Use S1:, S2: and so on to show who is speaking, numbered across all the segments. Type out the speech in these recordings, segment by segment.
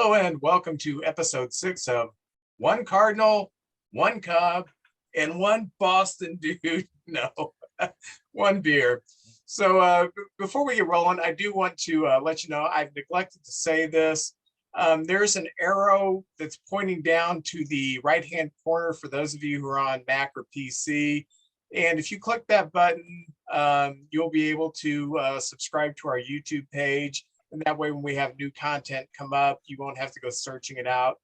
S1: Hello and welcome to episode 6 of One Cardinal, One Cub, and One Boston Dude. No, one beer. So before we get rolling, I do want to let you know I've neglected to say this. There's an arrow that's pointing down to the right-hand corner for those of you who are on Mac or PC. And if you click that button, you'll be able to subscribe to our YouTube page. And that way, when we have new content come up, you won't have to go searching it out.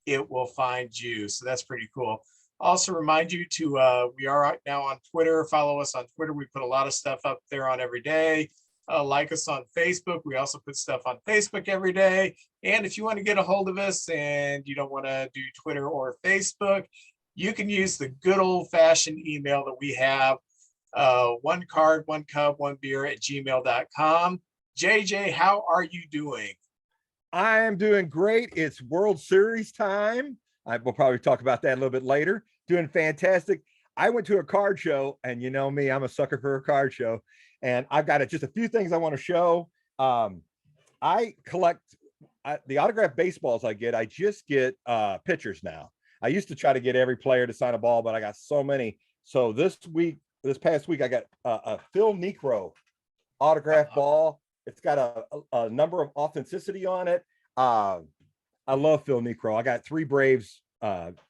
S1: It will find you. So that's pretty cool. Also remind you to, we are now on Twitter. Follow us on Twitter. We put a lot of stuff up there on every day. Like us on Facebook. We also put stuff on Facebook every day. And if you want to get a hold of us and you don't want to do Twitter or Facebook, you can use the good old-fashioned email that we have, one card, one cup, one beer at gmail.com. JJ, how are you doing?
S2: I am doing great. It's World Series time. We'll probably talk about that a little bit later. Doing fantastic. I went to a card show, and you know me, I'm a sucker for a card show. And I've got just a few things I want to show. I collect the autographed baseballs I get. I just get pitchers now. I used to try to get every player to sign a ball, but I got so many. So this past week, I got a Phil Niekro autographed ball. It's got a number of authenticity on it. I love Phil Niekro. I got 3 Braves,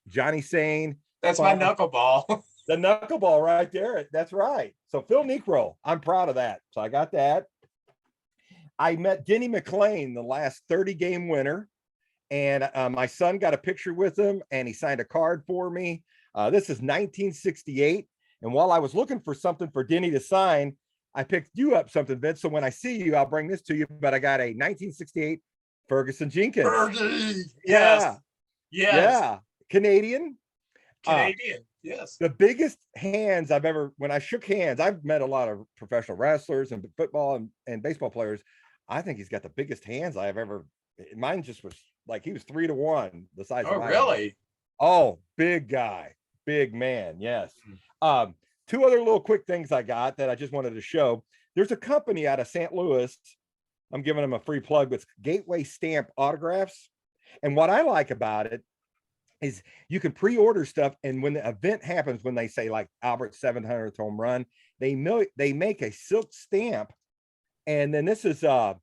S2: Johnny Sane.
S1: That's my knuckleball.
S2: The knuckleball right there. That's right. So Phil Niekro, I'm proud of that. So I got that. I met Denny McLain, the last 30-game winner. And my son got a picture with him, and he signed a card for me. This is 1968. And while I was looking for something for Denny to sign, I picked you up something, Vince. So when I see you, I'll bring this to you. But I got a 1968 Ferguson Jenkins.
S1: Fergie.
S2: Yeah.
S1: Yes.
S2: Yeah. Canadian.
S1: Yes.
S2: The biggest hands I've ever, when I shook hands, I've met a lot of professional wrestlers and football and baseball players. I think he's got the biggest hands I've ever, mine just was like, he was 3 to 1 the size of mine.
S1: Really?
S2: Oh, big guy, big man. Yes. 2 other little quick things I got that I just wanted to show. There's a company out of St. Louis. I'm giving them a free plug with Gateway Stamp Autographs. And what I like about it is you can pre-order stuff. And when the event happens, when they say like Albert's 700th home run, they make a silk stamp. And then this is, I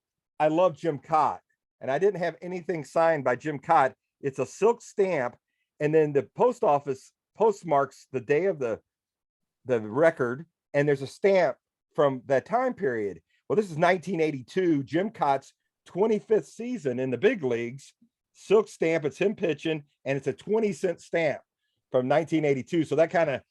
S2: love Jim Cott. And I didn't have anything signed by Jim Cott. It's a silk stamp. And then the post office postmarks the day of the record, and there's a stamp from that time period. Well, this is 1982, Jim Cott's 25th season in the big leagues. Silk stamp, it's him pitching, and it's a 20-cent stamp from 1982. So that kind of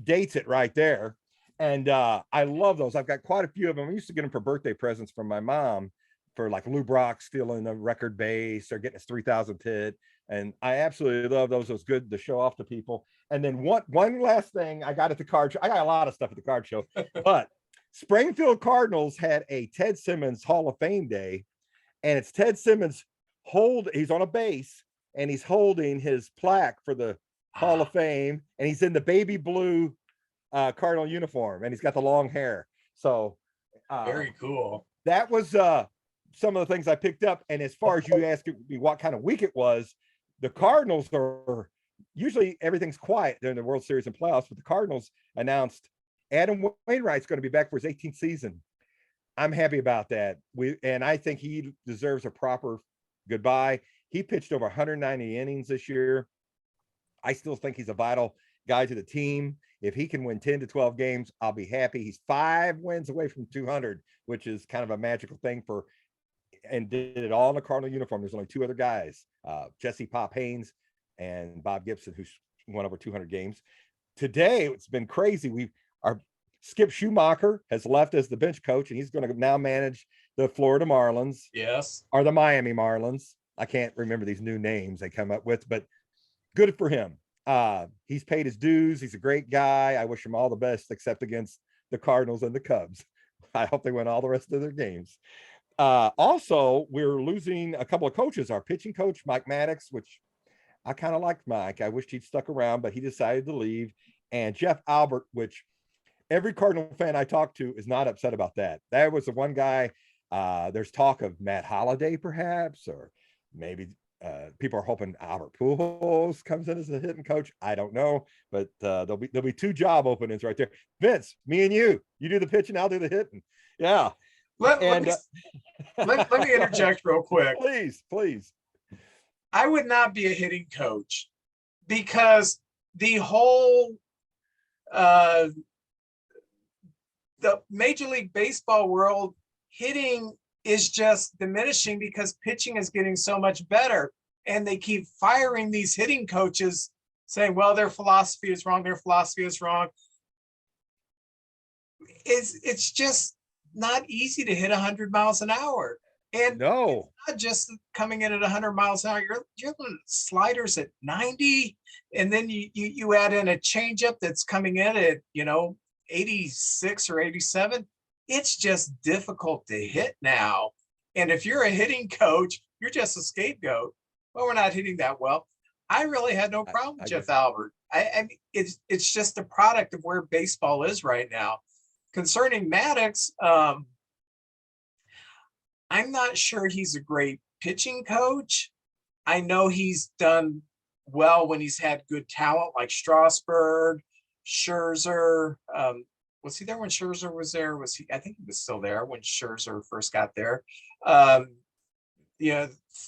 S2: dates it right there. And I love those. I've got quite a few of them. I used to get them for birthday presents from my mom, for like Lou Brock stealing the record base or getting his 3,000th hit. And I absolutely love those. It was good to show off to people. And then one last thing I got at the card show. I got a lot of stuff at the card show, but Springfield Cardinals had a Ted Simmons Hall of Fame day. And it's Ted Simmons he's on a base and he's holding his plaque for the Hall of Fame. And he's in the baby blue Cardinal uniform, and he's got the long hair. So
S1: very cool.
S2: That was some of the things I picked up. And as far as you asked me what kind of week it was, the Cardinals are usually everything's quiet during the World Series and playoffs, but the Cardinals announced Adam Wainwright's going to be back for his 18th season. I'm happy about that. And I think he deserves a proper goodbye. He pitched over 190 innings this year. I still think he's a vital guy to the team. If he can win 10 to 12 games, I'll be happy. He's 5 wins away from 200, which is kind of a magical thing and did it all in a Cardinal uniform. There's only 2 other guys, Jesse Pop Haynes and Bob Gibson, who's won over 200 games. Today, it's been crazy. Our Skip Schumacher has left as the bench coach, and he's going to now manage the Florida Marlins.
S1: Yes.
S2: Or the Miami Marlins. I can't remember these new names they come up with, but good for him. He's paid his dues. He's a great guy. I wish him all the best, except against the Cardinals and the Cubs. I hope they win all the rest of their games. Also, we're losing a couple of coaches. Our pitching coach, Mike Maddox, which I kind of liked Mike. I wished he'd stuck around, but he decided to leave. And Jeff Albert, which every Cardinal fan I talked to is not upset about that. That was the one guy. There's talk of Matt Holliday, perhaps, or maybe people are hoping Albert Pujols comes in as a hitting coach. I don't know, but there'll be 2 job openings right there. Vince, me and you do the pitching, I'll do the hitting. Yeah.
S1: Let
S2: And
S1: me interject real quick.
S2: Please.
S1: I would not be a hitting coach because the whole the Major League Baseball world, hitting is just diminishing because pitching is getting so much better. And they keep firing these hitting coaches saying, well, their philosophy is wrong. Their philosophy is wrong. It's just not easy to hit 100 miles an hour. And
S2: no,
S1: it's not just coming in at 100 miles an hour. You're sliders at 90, and then you add in a changeup that's coming in at 86 or 87. It's just difficult to hit now. And if you're a hitting coach, you're just a scapegoat. Well, we're not hitting that well. I really had no problem with Jeff Albert. I mean, it's just a product of where baseball is right now. Concerning Maddox, I'm not sure he's a great pitching coach. I know he's done well when he's had good talent like Strasburg, Scherzer. Was he there when Scherzer was there? I think he was still there when Scherzer first got there.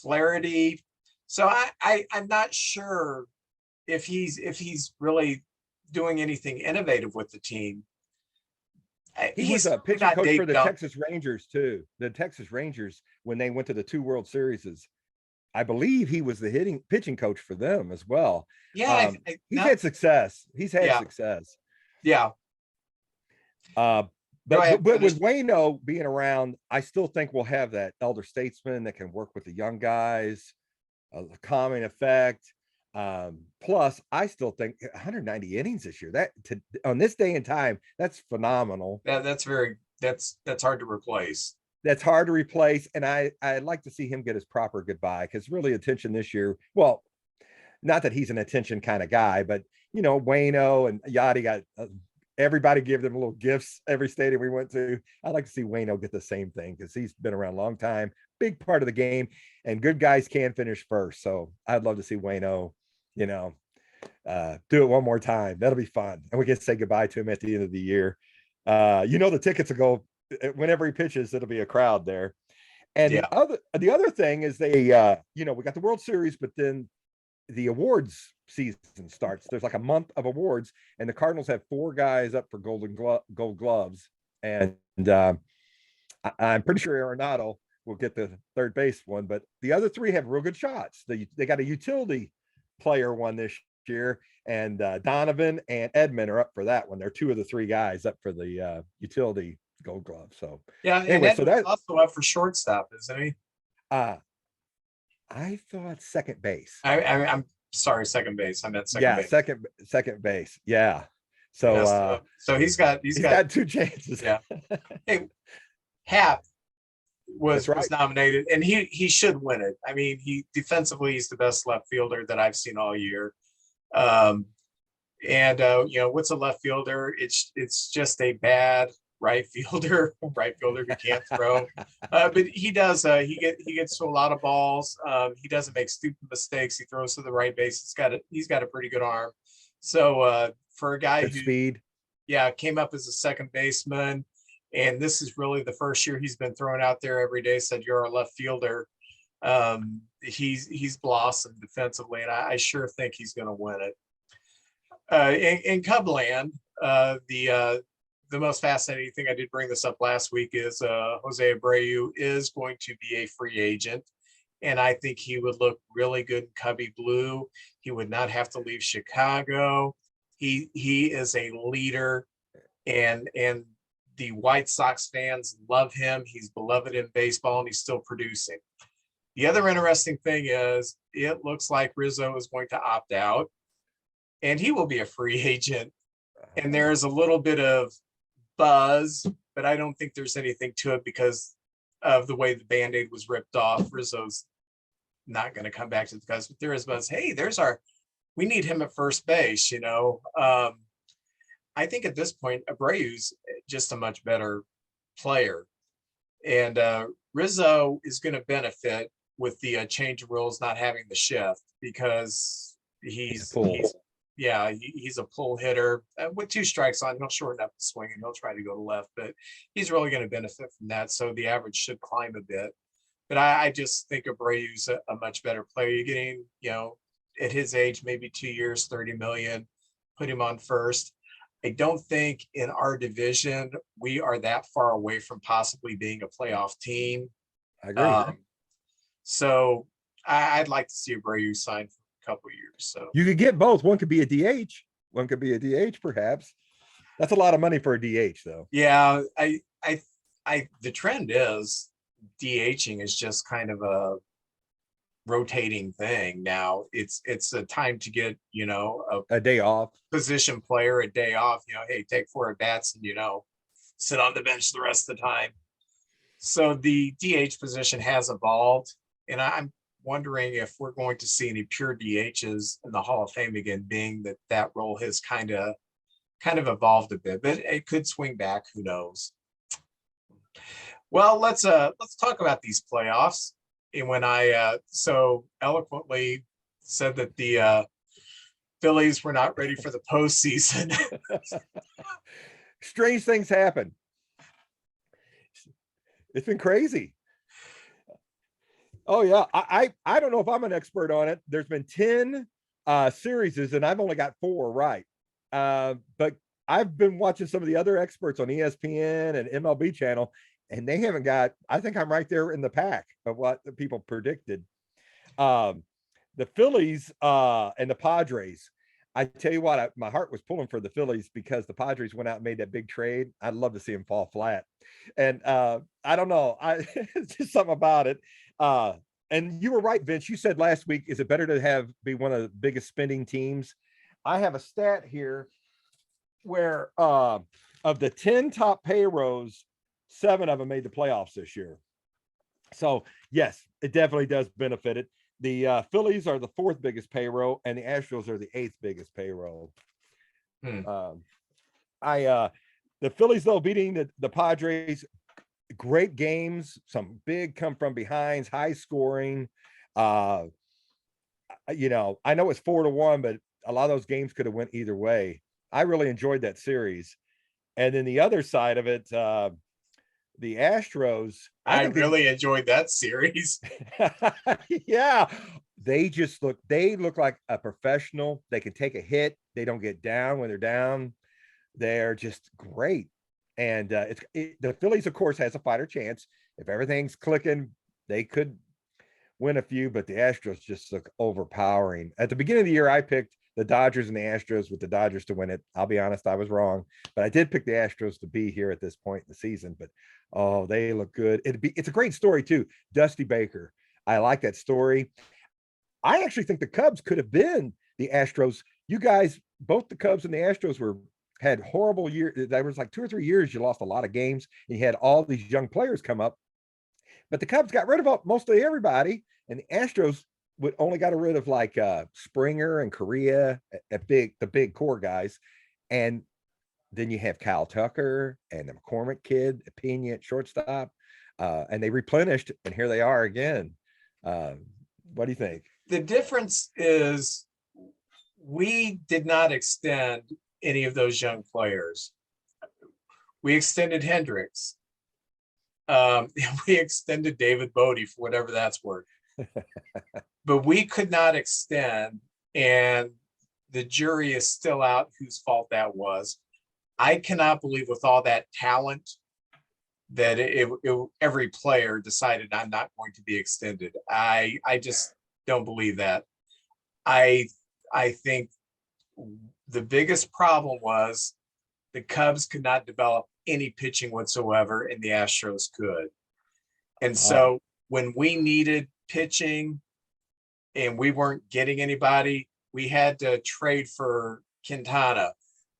S1: Flaherty. So I'm not sure if he's really doing anything innovative with the team.
S2: He was a pitching coach for the Texas Rangers too. The Texas Rangers, when they went to the 2 World Series, I believe he was the pitching coach for them as well.
S1: Yeah,
S2: he's had success. He's had success.
S1: Yeah.
S2: But with Waino being around, I still think we'll have that elder statesman that can work with the young guys, a calming effect. Plus, I still think 190 innings this year, on this day and time, that's phenomenal.
S1: That's hard to replace.
S2: That's hard to replace. And I'd like to see him get his proper goodbye, because really attention this year, well, not that he's an attention kind of guy, but Waino and Yachty got everybody gave them little gifts every stadium we went to. I'd like to see Waino get the same thing, because he's been around a long time, big part of the game, and good guys can finish first. So I'd love to see Waino, do it one more time. That'll be fun. And we can say goodbye to him at the end of the year. The tickets will go whenever he pitches, it'll be a crowd there. And the other thing is we got the World Series, but then the awards season starts. There's like a month of awards, and the Cardinals have 4 guys up for gold gloves. And I'm pretty sure Arenado will get the third base one, but the other 3 have real good shots. They got a utility player one this year, and Donovan and Edmund are up for that one. They're 2 of the 3 guys up for the utility gold glove. So
S1: anyway, and so that's also up for shortstop, isn't he?
S2: I thought second base.
S1: I'm sorry, second base. I meant second base.
S2: Second base. Yeah. So
S1: so he's got
S2: 2 chances.
S1: Yeah. Hey, Hap was nominated, and he should win it. I mean, defensively, he's the best left fielder that I've seen all year. What's a left fielder? It's just a bad right fielder who can't throw. But he does. He gets to a lot of balls. He doesn't make stupid mistakes. He throws to the right base. He's got a pretty good arm. So for a guy who
S2: speed,
S1: came up as a second baseman, and this is really the first year he's been thrown out there every day, said you're a left fielder. He's blossomed defensively, and I sure think he's going to win it. In Cubland, the most fascinating thing, I did bring this up last week, is Jose Abreu is going to be a free agent, and I think he would look really good in Cubby blue. He would not have to leave Chicago. He is a leader, and the White Sox fans love him. He's beloved in baseball, and he's still producing. The other interesting thing is it looks like Rizzo is going to opt out, and he will be a free agent. And there's a little bit of buzz, but I don't think there's anything to it because of the way the Band-Aid was ripped off. Rizzo's not going to come back to the Cubs, but there is buzz. Hey, we need him at first base, I think at this point, Abreu's just a much better player. And Rizzo is going to benefit with the change of rules not having the shift, because he's he's a pull hitter. With 2 strikes on, he'll shorten up the swing and he'll try to go to left, but he's really going to benefit from that. So the average should climb a bit. But I just think Abreu's a much better player. You're getting, at his age, maybe 2 years, 30 million, put him on first. I don't think in our division we are that far away from possibly being a playoff team.
S2: I agree.
S1: So I'd like to see Abreu sign for a couple of years. So
S2: you could get both. One could be a DH. One could be a DH, perhaps. That's a lot of money for a DH, though.
S1: Yeah, the trend is DHing is just kind of a rotating thing now. It's a time to get
S2: a day off,
S1: position player a day off. Hey, take 4 at bats and sit on the bench the rest of the time. So the DH position has evolved, and I'm wondering if we're going to see any pure DHs in the Hall of Fame again, being that role has kind of evolved a bit, but it could swing back. Who knows? Well, let's talk about these playoffs. And when I so eloquently said that the Phillies were not ready for the postseason,
S2: strange things happen. It's been crazy. Oh yeah, I don't know if I'm an expert on it. There's been 10 series, and I've only got 4 right. But I've been watching some of the other experts on ESPN and MLB channel, and they haven't got. I think I'm right there in the pack of what the people predicted. The Phillies and the Padres. I tell you what, my heart was pulling for the Phillies because the Padres went out and made that big trade. I'd love to see them fall flat. And I don't know. It's just something about it. And you were right, Vince. You said last week, is it better to be one of the biggest spending teams? I have a stat here where of the 10 top payrolls, 7 of them made the playoffs this year. So yes, it definitely does benefit it. The Phillies are the 4th biggest payroll, and the Astros are the 8th biggest payroll. The Phillies, though, beating the Padres, great games, some big come from behinds, high scoring. I know it's 4-1, but a lot of those games could have went either way. I really enjoyed that series. And then the other side of it, the Astros.
S1: I really enjoyed that series.
S2: Yeah. They look like a professional. They can take a hit. They don't get down when they're down. They're just great. And the Phillies, of course, has a fighter chance. If everything's clicking, they could win a few, but the Astros just look overpowering. At the beginning of the year, I picked the Dodgers and the Astros, with the Dodgers to win it. I'll be honest, I was wrong, but I did pick the Astros to be here at this point in the season. But they look good. It's a great story too. Dusty Baker. I like that story. I actually think the Cubs could have been the Astros. You guys, both the Cubs and the Astros had horrible years. There was like 2 or 3 years you lost a lot of games, and you had all these young players come up. But the Cubs got rid of mostly everybody, and the Astros only got rid of like Springer and Correa, the big core guys. And then you have Kyle Tucker and the McCormick kid, Pena at shortstop, and they replenished, and here they are again. What do you think?
S1: The difference is we did not extend any of those young players. We extended Hendricks. We extended David Bodie for whatever that's worth. But we could not extend, and the jury is still out whose fault that was. I cannot believe, with all that talent, that every player decided I'm not going to be extended. I just don't believe that. I think the biggest problem was the Cubs could not develop any pitching whatsoever, and the Astros could. And so when we needed pitching and we weren't getting anybody, we had to trade for Quintana.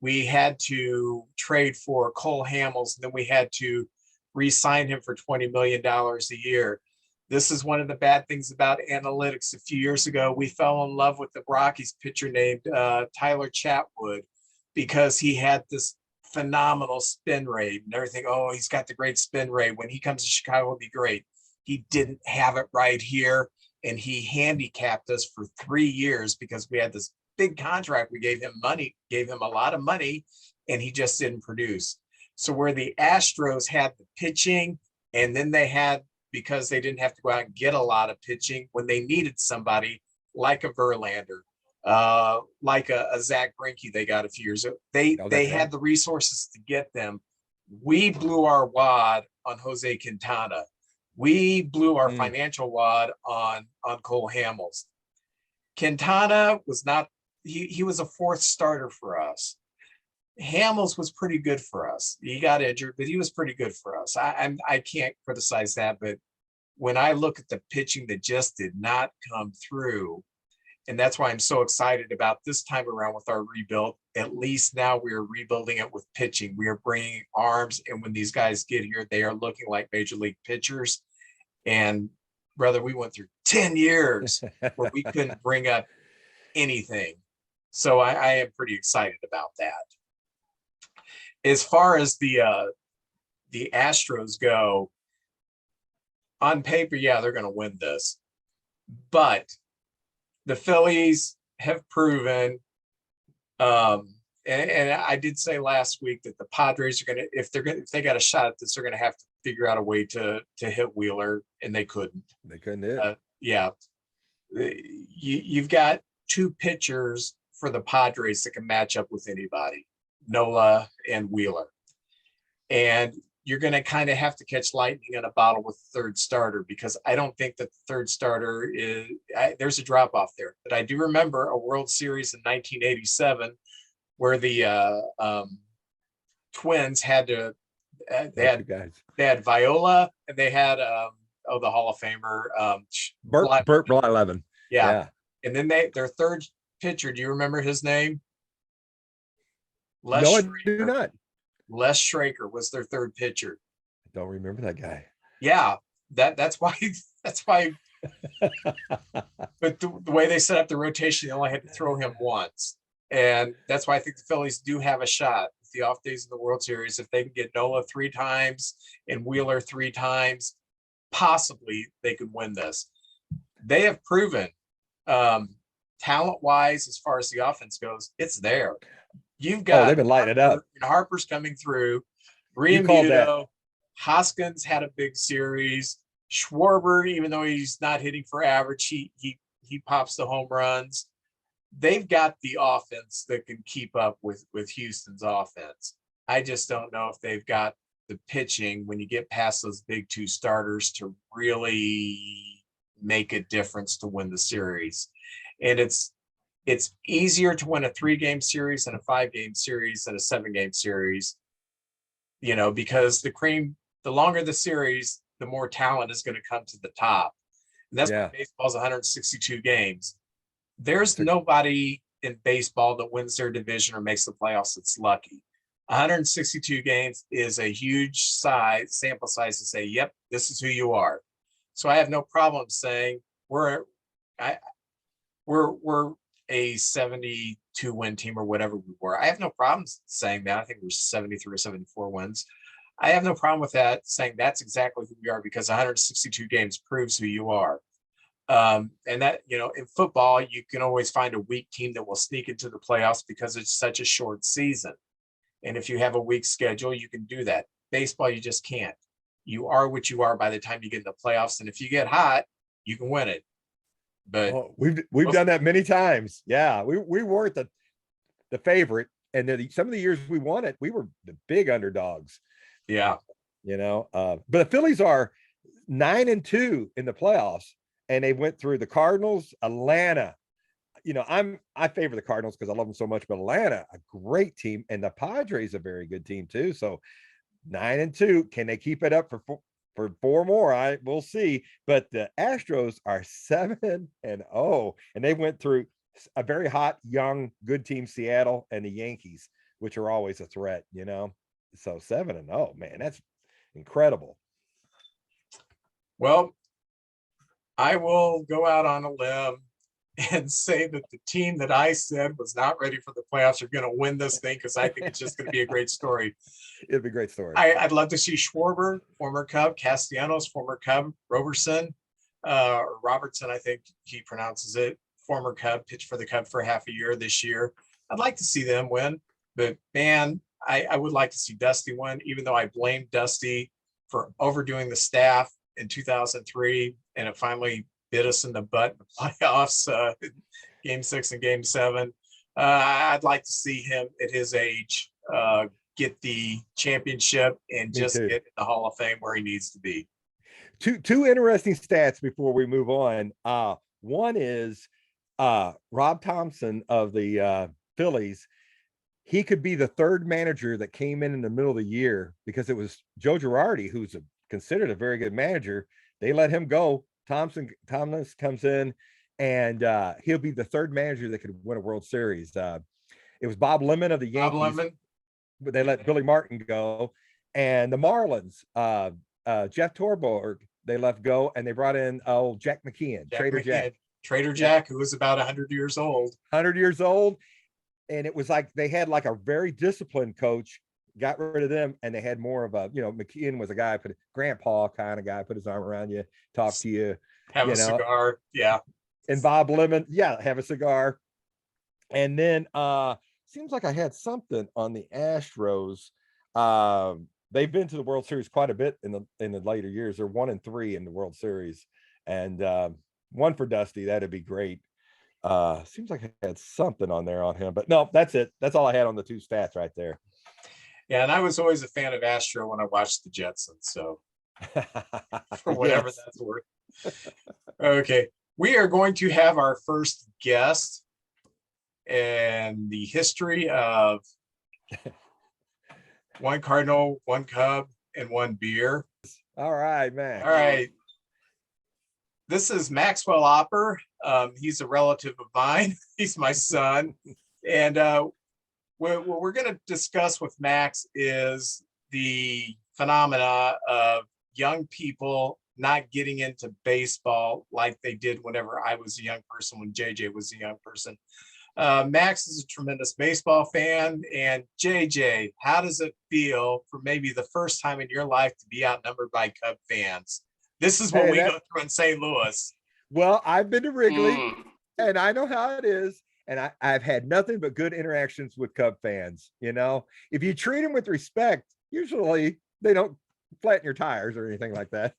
S1: We had to trade for Cole Hamels, and then we had to re-sign him for $20 million a year. This is one of the bad things about analytics. A few years ago, we fell in love with the Rockies pitcher named Tyler Chatwood, because he had this phenomenal spin rate and everything. Oh, he's got the great spin rate. When he comes to Chicago, it'll be great. he didn't have it right here. And he handicapped us for 3 years because we had this big contract. We gave him a lot of money, and he just didn't produce. So where the Astros had the pitching, and then they had, because they didn't have to go out and get a lot of pitching when they needed somebody like a Verlander, like a Zach Greinke they got a few years ago. They had the resources to get them. We blew our wad on Jose Quintana. We blew our financial wad on Cole Hamels. Quintana was not, he was a fourth starter for us. Hamels was pretty good for us. He got injured, but he was pretty good for us. I can't criticize that, but when I look at the pitching that just did not come through, and that's why I'm so excited about this time around with our rebuild. At least now we are rebuilding it with pitching. We are bringing arms, and when these guys get here, they are looking like major league pitchers. And brother, we went through 10 years where we couldn't bring up anything. So I am pretty excited about that. As far as the Astros go, on paper, yeah, they're going to win this. But the Phillies have proven, and I did say last week that the Padres are going to, if they got a shot at this, they're going to have to figure out a way to hit Wheeler, and they couldn't.
S2: They couldn't hit.
S1: Yeah. You've got two pitchers for the Padres that can match up with anybody, Nola and Wheeler. And you're going to kind of have to catch lightning in a bottle with the third starter, because I don't think that the third starter is, there's a drop off there. But I do remember a World Series in 1987 where the Twins had to, they had Viola, and they had, the Hall of Famer,
S2: Burt Blyleven.
S1: Yeah. And then their third pitcher, do you remember his name?
S2: No, I do not.
S1: Les Schraker was their third pitcher.
S2: I don't remember that guy.
S1: Yeah, that's why. But the way they set up the rotation, they only had to throw him once, and that's why I think the Phillies do have a shot with the off days in the World Series. If they can get Nola 3 times and Wheeler 3 times, possibly they could win this. They have proven, talent-wise, as far as the offense goes, it's there. You've got,
S2: they've been lighting it up.
S1: Harper's coming through. Realmuto, Hoskins had a big series. Schwarber, even though he's not hitting for average, he pops the home runs. They've got the offense that can keep up with Houston's offense. I just don't know if they've got the pitching when you get past those big 2 starters to really make a difference to win the series. And it's easier to win a 3-game series than a 5-game series than a 7-game series, because the longer the series, the more talent is going to come to the top. And that's why baseball's 162 games. There's nobody in baseball that wins their division or makes the playoffs that's lucky. 162 games is a huge sample size to say, yep, this is who you are. So I have no problem saying we're a 72 win team or whatever we were. I have no problems saying that. I think we're 73 or 74 wins. I have no problem with that, saying that's exactly who we are, because 162 games proves who you are. And that, in football, you can always find a weak team that will sneak into the playoffs because it's such a short season. And if you have a weak schedule, you can do that. Baseball, you just can't. You are what you are by the time you get in the playoffs. And if you get hot, you can win it. But
S2: we've done that many times. Yeah, we weren't the favorite, and then some of the years we won it, we were the big underdogs.
S1: Yeah,
S2: but the Phillies are 9-2 in the playoffs, and they went through the Cardinals, Atlanta. I favor the Cardinals because I love them so much, but Atlanta, a great team, and the Padres, a very good team too. So 9-2, can they keep it up for 4 more? We'll see. But the Astros are 7-0, and they went through a very hot, young, good team, Seattle, and the Yankees, which are always a threat, So 7-0, man, that's incredible.
S1: Well, I will go out on a limb and say that the team that I said was not ready for the playoffs are going to win this thing, because I think it's just going to be a great story.
S2: It'd be a great story.
S1: I'd love to see Schwarber, former Cub, Castellanos, former Cub, Robertson, or Robertson, I think he pronounces it, former Cub, pitched for the Cub for half a year this year. I'd like to see them win, but man, I would like to see Dusty win, even though I blame Dusty for overdoing the staff in 2003, and it finally bit us in the butt in the playoffs, game 6 and game 7. I'd like to see him at his age get the championship and just get in the Hall of Fame where he needs to be.
S2: Two interesting stats before we move on. One is Rob Thompson of the Phillies. He could be the third manager that came in the middle of the year, because it was Joe Girardi, who's considered a very good manager. They let him go. Thomas comes in, and he'll be the third manager that could win a World Series. It was Bob Lemon of the Yankees, but they let Billy Martin go. And the Marlins, Jeff Torborg, they left go, and they brought in old Jack McKeon,
S1: Trader Jack, who was about 100 years old.
S2: 100 years old. And it was like they had like a very disciplined coach, got rid of them, and they had more of a, McKeon was a guy, grandpa kind of guy, put his arm around you, talk to you,
S1: have a cigar. Yeah.
S2: And Bob Lemon, have a cigar. And then seems like I had something on the Astros. They've been to the World Series quite a bit in the later years. They're 1-3 in the World Series, and one for Dusty. That'd be great. Seems like I had something on there on him, but no, that's it. That's all I had on the two stats right there.
S1: Yeah, and I was always a fan of Astro when I watched the Jetsons, so for whatever that's worth. Okay, we are going to have our first guest and the history of one Cardinal, one Cub, and one beer. All right, man. All right. This is Maxwell Opper. He's a relative of mine. He's my son. And what we're going to discuss with Max is the phenomena of young people not getting into baseball like they did whenever I was a young person, when JJ was a young person. Max is a tremendous baseball fan. And JJ, how does it feel for maybe the first time in your life to be outnumbered by Cub fans? This is what we go through in St. Louis.
S2: Well, I've been to Wrigley, and I know how it is. And I've had nothing but good interactions with Cub fans. If you treat them with respect, usually they don't flatten your tires or anything like that.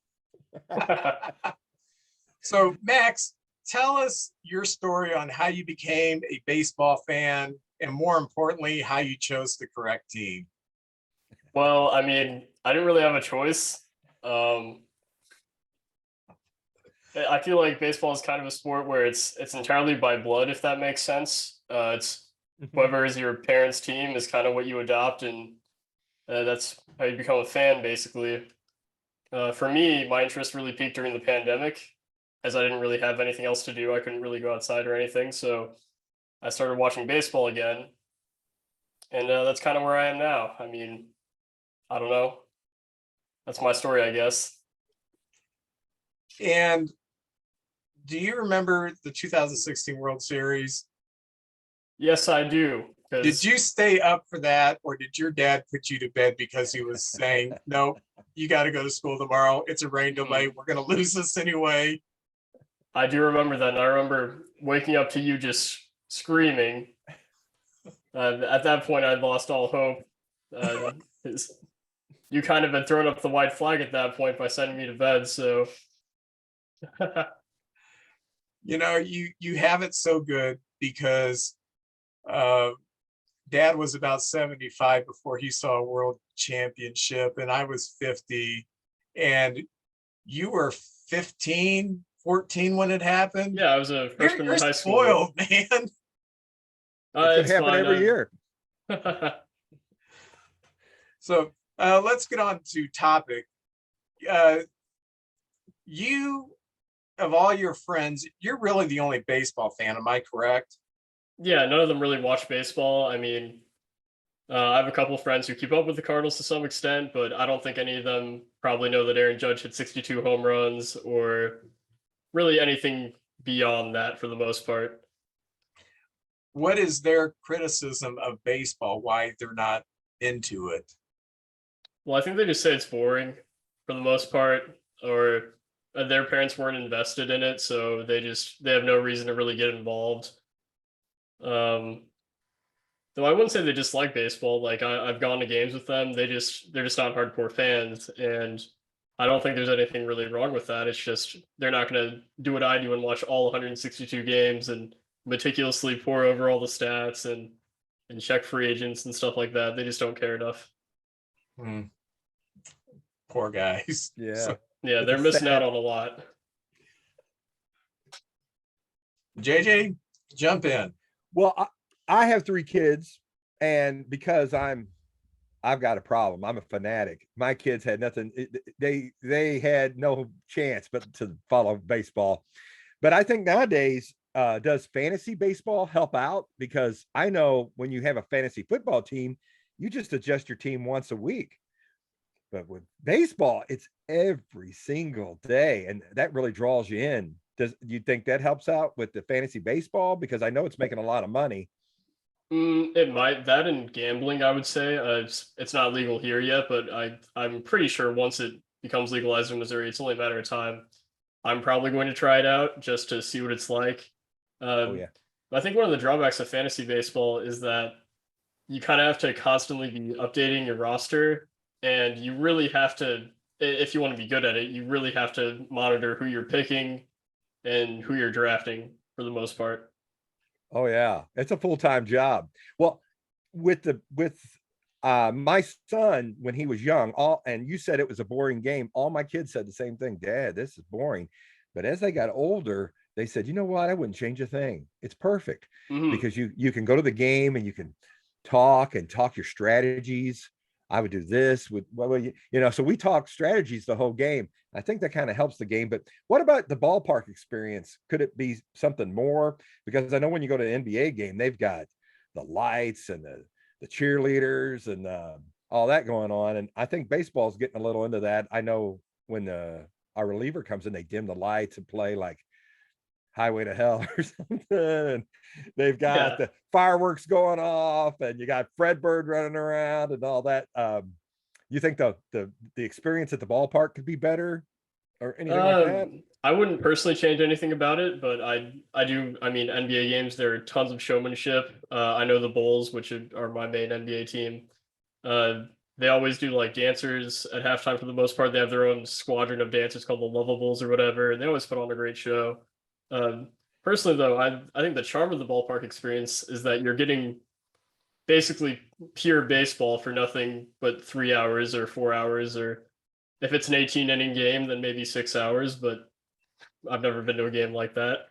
S1: So, Max, tell us your story on how you became a baseball fan, and more importantly, how you chose the correct team.
S3: Well, I mean, I didn't really have a choice. I feel like baseball is kind of a sport where it's entirely by blood, if that makes sense. It's whoever is your parents' team is kind of what you adopt, and that's how you become a fan, basically. For me, my interest really peaked during the pandemic, as I didn't really have anything else to do. I couldn't really go outside or anything, so I started watching baseball again, and that's kind of where I am now. I mean, I don't know. That's my story, I guess.
S1: And do you remember the 2016 World Series?
S3: Yes, I do.
S1: Did you stay up for that, or did your dad put you to bed because he was saying, no, you got to go to school tomorrow. It's a rain delay. We're going to lose this anyway.
S3: I do remember that. And I remember waking up to you just screaming. At that point, I'd lost all hope. You kind of had thrown up the white flag at that point by sending me to bed. So,
S1: you have it so good because Dad was about 75 before he saw a world championship, and I was 50, and you were 15, 14 when it happened.
S3: Yeah, I was a freshman in high school.
S1: Spoiled, man.
S2: It happen every year.
S1: So let's get on to topic. You, of all your friends, you're really the only baseball fan. Am I correct?
S3: Yeah, none of them really watch baseball. I mean, I have a couple of friends who keep up with the Cardinals to some extent, but I don't think any of them probably know that Aaron Judge hit 62 home runs or really anything beyond that for the most part.
S1: What is their criticism of baseball? Why they're not into it?
S3: Well, I think they just say it's boring for the most part, or their parents weren't invested in it, so they have no reason to really get involved. Though I wouldn't say they dislike baseball. Like I've gone to games with them. They're just not hardcore fans, and I don't think there's anything really wrong with that. It's just they're not going to do what I do and watch all 162 games and meticulously pour over all the stats and check free agents and stuff like that. They just don't care enough.
S1: Poor guys.
S2: Yeah.
S1: So,
S3: Yeah, they're missing out on a lot.
S1: JJ, jump in.
S2: Well, I have 3 kids, and because I've got a problem. I'm a fanatic. My kids had nothing. They had no chance but to follow baseball. But I think nowadays, does fantasy baseball help out? Because I know when you have a fantasy football team, you just adjust your team once a week. But with baseball, it's every single day, and that really draws you in. Do you think that helps out with the fantasy baseball? Because I know it's making a lot of money.
S3: It might. That and gambling, I would say. It's not legal here yet, but I'm pretty sure once it becomes legalized in Missouri, it's only a matter of time. I'm probably going to try it out just to see what it's like.
S2: Oh yeah.
S3: I think one of the drawbacks of fantasy baseball is that you kind of have to constantly be updating your roster, and you really have to, if you want to be good at it, you really have to monitor who you're picking and who you're drafting for the most part.
S2: Oh yeah, it's a full-time job. Well, with my son when he was young, and you said it was a boring game. All my kids said the same thing. Dad, this is boring. But as they got older, they said, you know what? I wouldn't change a thing. It's perfect because you can go to the game and you can talk your strategies. I would do this with, well, so we talk strategies the whole game. I think that kind of helps the game. But what about the ballpark experience? Could it be something more? Because I know when you go to an NBA game, they've got the lights and the cheerleaders and all that going on. And I think baseball's getting a little into that. I know when our reliever comes in, they dim the lights and play like Highway to Hell or something. And they've got the fireworks going off, and you got Fred Bird running around and all that. You think the experience at the ballpark could be better or anything like that?
S3: I wouldn't personally change anything about it, but I do. I mean, NBA games, there are tons of showmanship. I know the Bulls, which are my main NBA team. They always do like dancers at halftime for the most part. They have their own squadron of dancers called the Lovables or whatever, and they always put on a great show. Personally, though, I think the charm of the ballpark experience is that you're getting basically pure baseball for nothing but 3 hours or 4 hours, or if it's an 18-inning game, then maybe 6 hours. But I've never been to a game like that.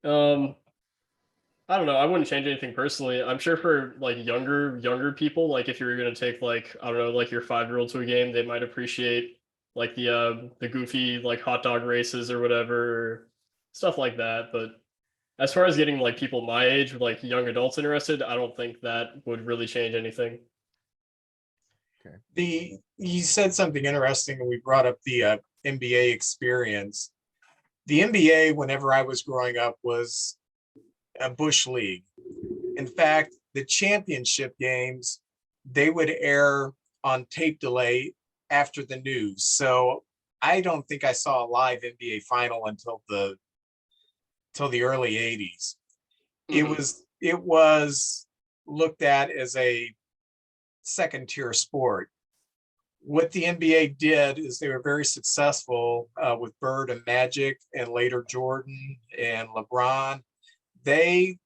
S3: I don't know. I wouldn't change anything personally. I'm sure for like younger people, like if you're gonna take like I don't know, like your 5-year-old to a game, they might appreciate like the goofy like hot dog races or whatever, or stuff like that. But as far as getting like people my age, like young adults interested, I don't think that would really change anything.
S1: Okay. You said something interesting, and we brought up the NBA experience. The NBA, whenever I was growing up, was a bush league. In fact, the championship games, they would air on tape delay after the news. So I don't think I saw a live NBA final until the early 80s. It was looked at as a second tier sport. What the NBA did is they were very successful with Bird and Magic, and later Jordan and LeBron. They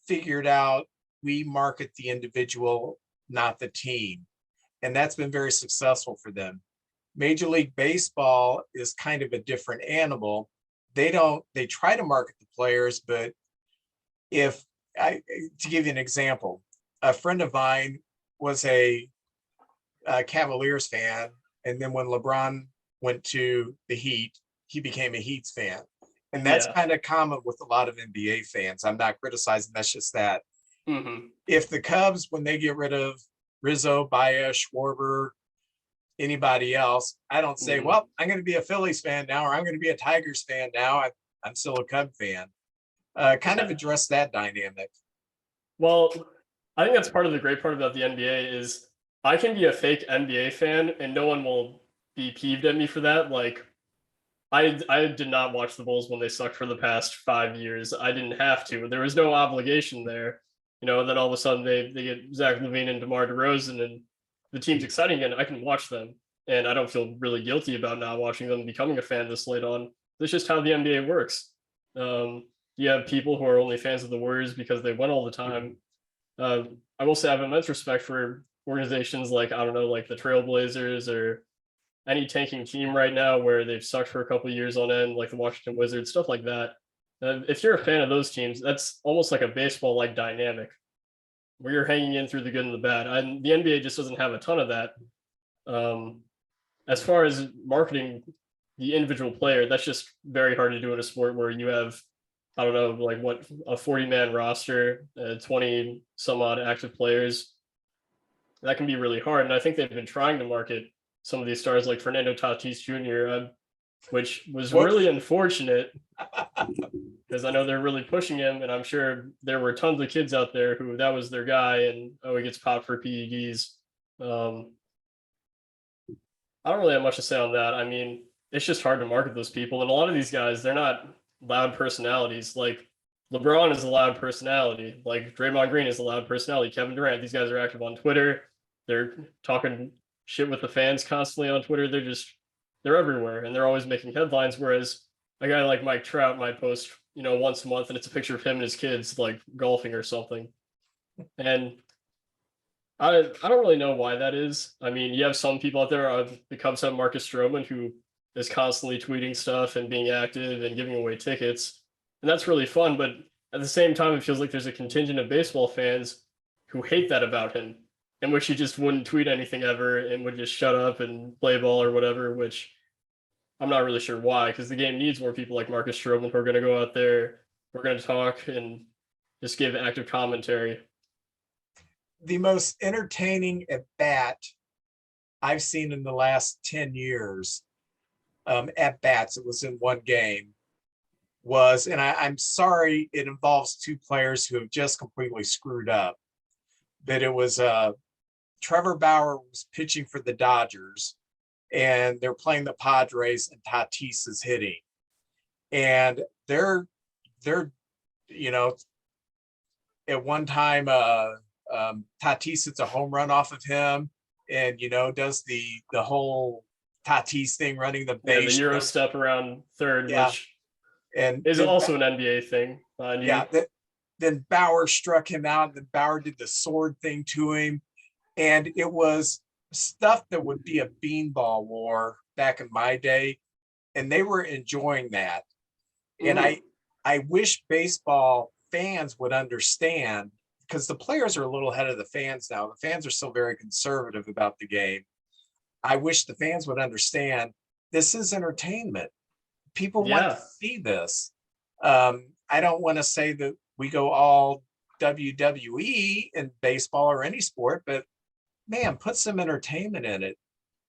S1: figured out we market the individual, not the team. And that's been very successful for them. Major League Baseball is kind of a different animal. They try to market the players, but to give you an example, a friend of mine was a Cavaliers fan. And then when LeBron went to the Heat, he became a Heats fan. And that's kind of common with a lot of NBA fans. I'm not criticizing, that's just that. If the Cubs, when they get rid of Rizzo, Baez, Schwarber, anybody else, I don't say, well, I'm going to be a Phillies fan now, or I'm going to be a Tigers fan now. I'm still a Cub fan. Kind of address that dynamic.
S3: Well, I think that's part of the great part about the NBA is I can be a fake NBA fan and no one will be peeved at me for that. Like I did not watch the Bulls when they sucked for the past 5 years. I didn't have to. There was no obligation there. And then all of a sudden they get Zach LaVine and DeMar DeRozan and the team's exciting again. I can watch them. And I don't feel really guilty about not watching them, becoming a fan this late on. That's just how the NBA works. You have people who are only fans of the Warriors because they win all the time. I will say I have immense respect for organizations like, I don't know, like the Trailblazers or any tanking team right now where they've sucked for a couple of years on end, like the Washington Wizards, stuff like that. If you're a fan of those teams, that's almost like a baseball-like dynamic where you're hanging in through the good and the bad. And the NBA just doesn't have a ton of that. As far as marketing the individual player, that's just very hard to do in a sport where you have, I don't know, like what, a 40-man roster, 20 some odd active players. That can be really hard. And I think they've been trying to market some of these stars like Fernando Tatis Jr., which was really unfortunate because I know they're really pushing him. And I'm sure there were tons of kids out there who that was their guy. And, he gets popped for PEDs. I don't really have much to say on that. I mean, it's just hard to market those people. And a lot of these guys, they're not loud personalities. Like LeBron is a loud personality. Like Draymond Green is a loud personality. Kevin Durant, these guys are active on Twitter. They're talking shit with the fans constantly on Twitter. They're everywhere and they're always making headlines. Whereas a guy like Mike Trout might post, once a month and it's a picture of him and his kids like golfing or something. And I don't really know why that is. I mean, you have some people out there, the Cubs have Marcus Stroman, who is constantly tweeting stuff and being active and giving away tickets. And that's really fun. But at the same time, it feels like there's a contingent of baseball fans who hate that about him, in which he just wouldn't tweet anything ever and would just shut up and play ball or whatever, which I'm not really sure why, because the game needs more people like Marcus Stroman who are going to go out there, we're going to talk and just give active commentary.
S1: The most entertaining at bat I've seen in the last 10 years, at bats, it was in one game, was, and I'm sorry, it involves two players who have just completely screwed up, but it was Trevor Bauer was pitching for the Dodgers and they're playing the Padres and Tatis is hitting. And they're at one time, Tatis hits a home run off of him and, does the whole Tatis thing running the base.
S3: The Euro step around third, which
S1: and
S3: is also an NBA thing.
S1: Then Bauer struck him out. And then Bauer did the sword thing to him. And it was stuff that would be a beanball war back in my day. And they were enjoying that. And I wish baseball fans would understand, because the players are a little ahead of the fans now. The fans are still very conservative about the game. I wish the fans would understand this is entertainment. People want to see this. I don't want to say that we go all WWE in baseball or any sport, but man, put some entertainment in it.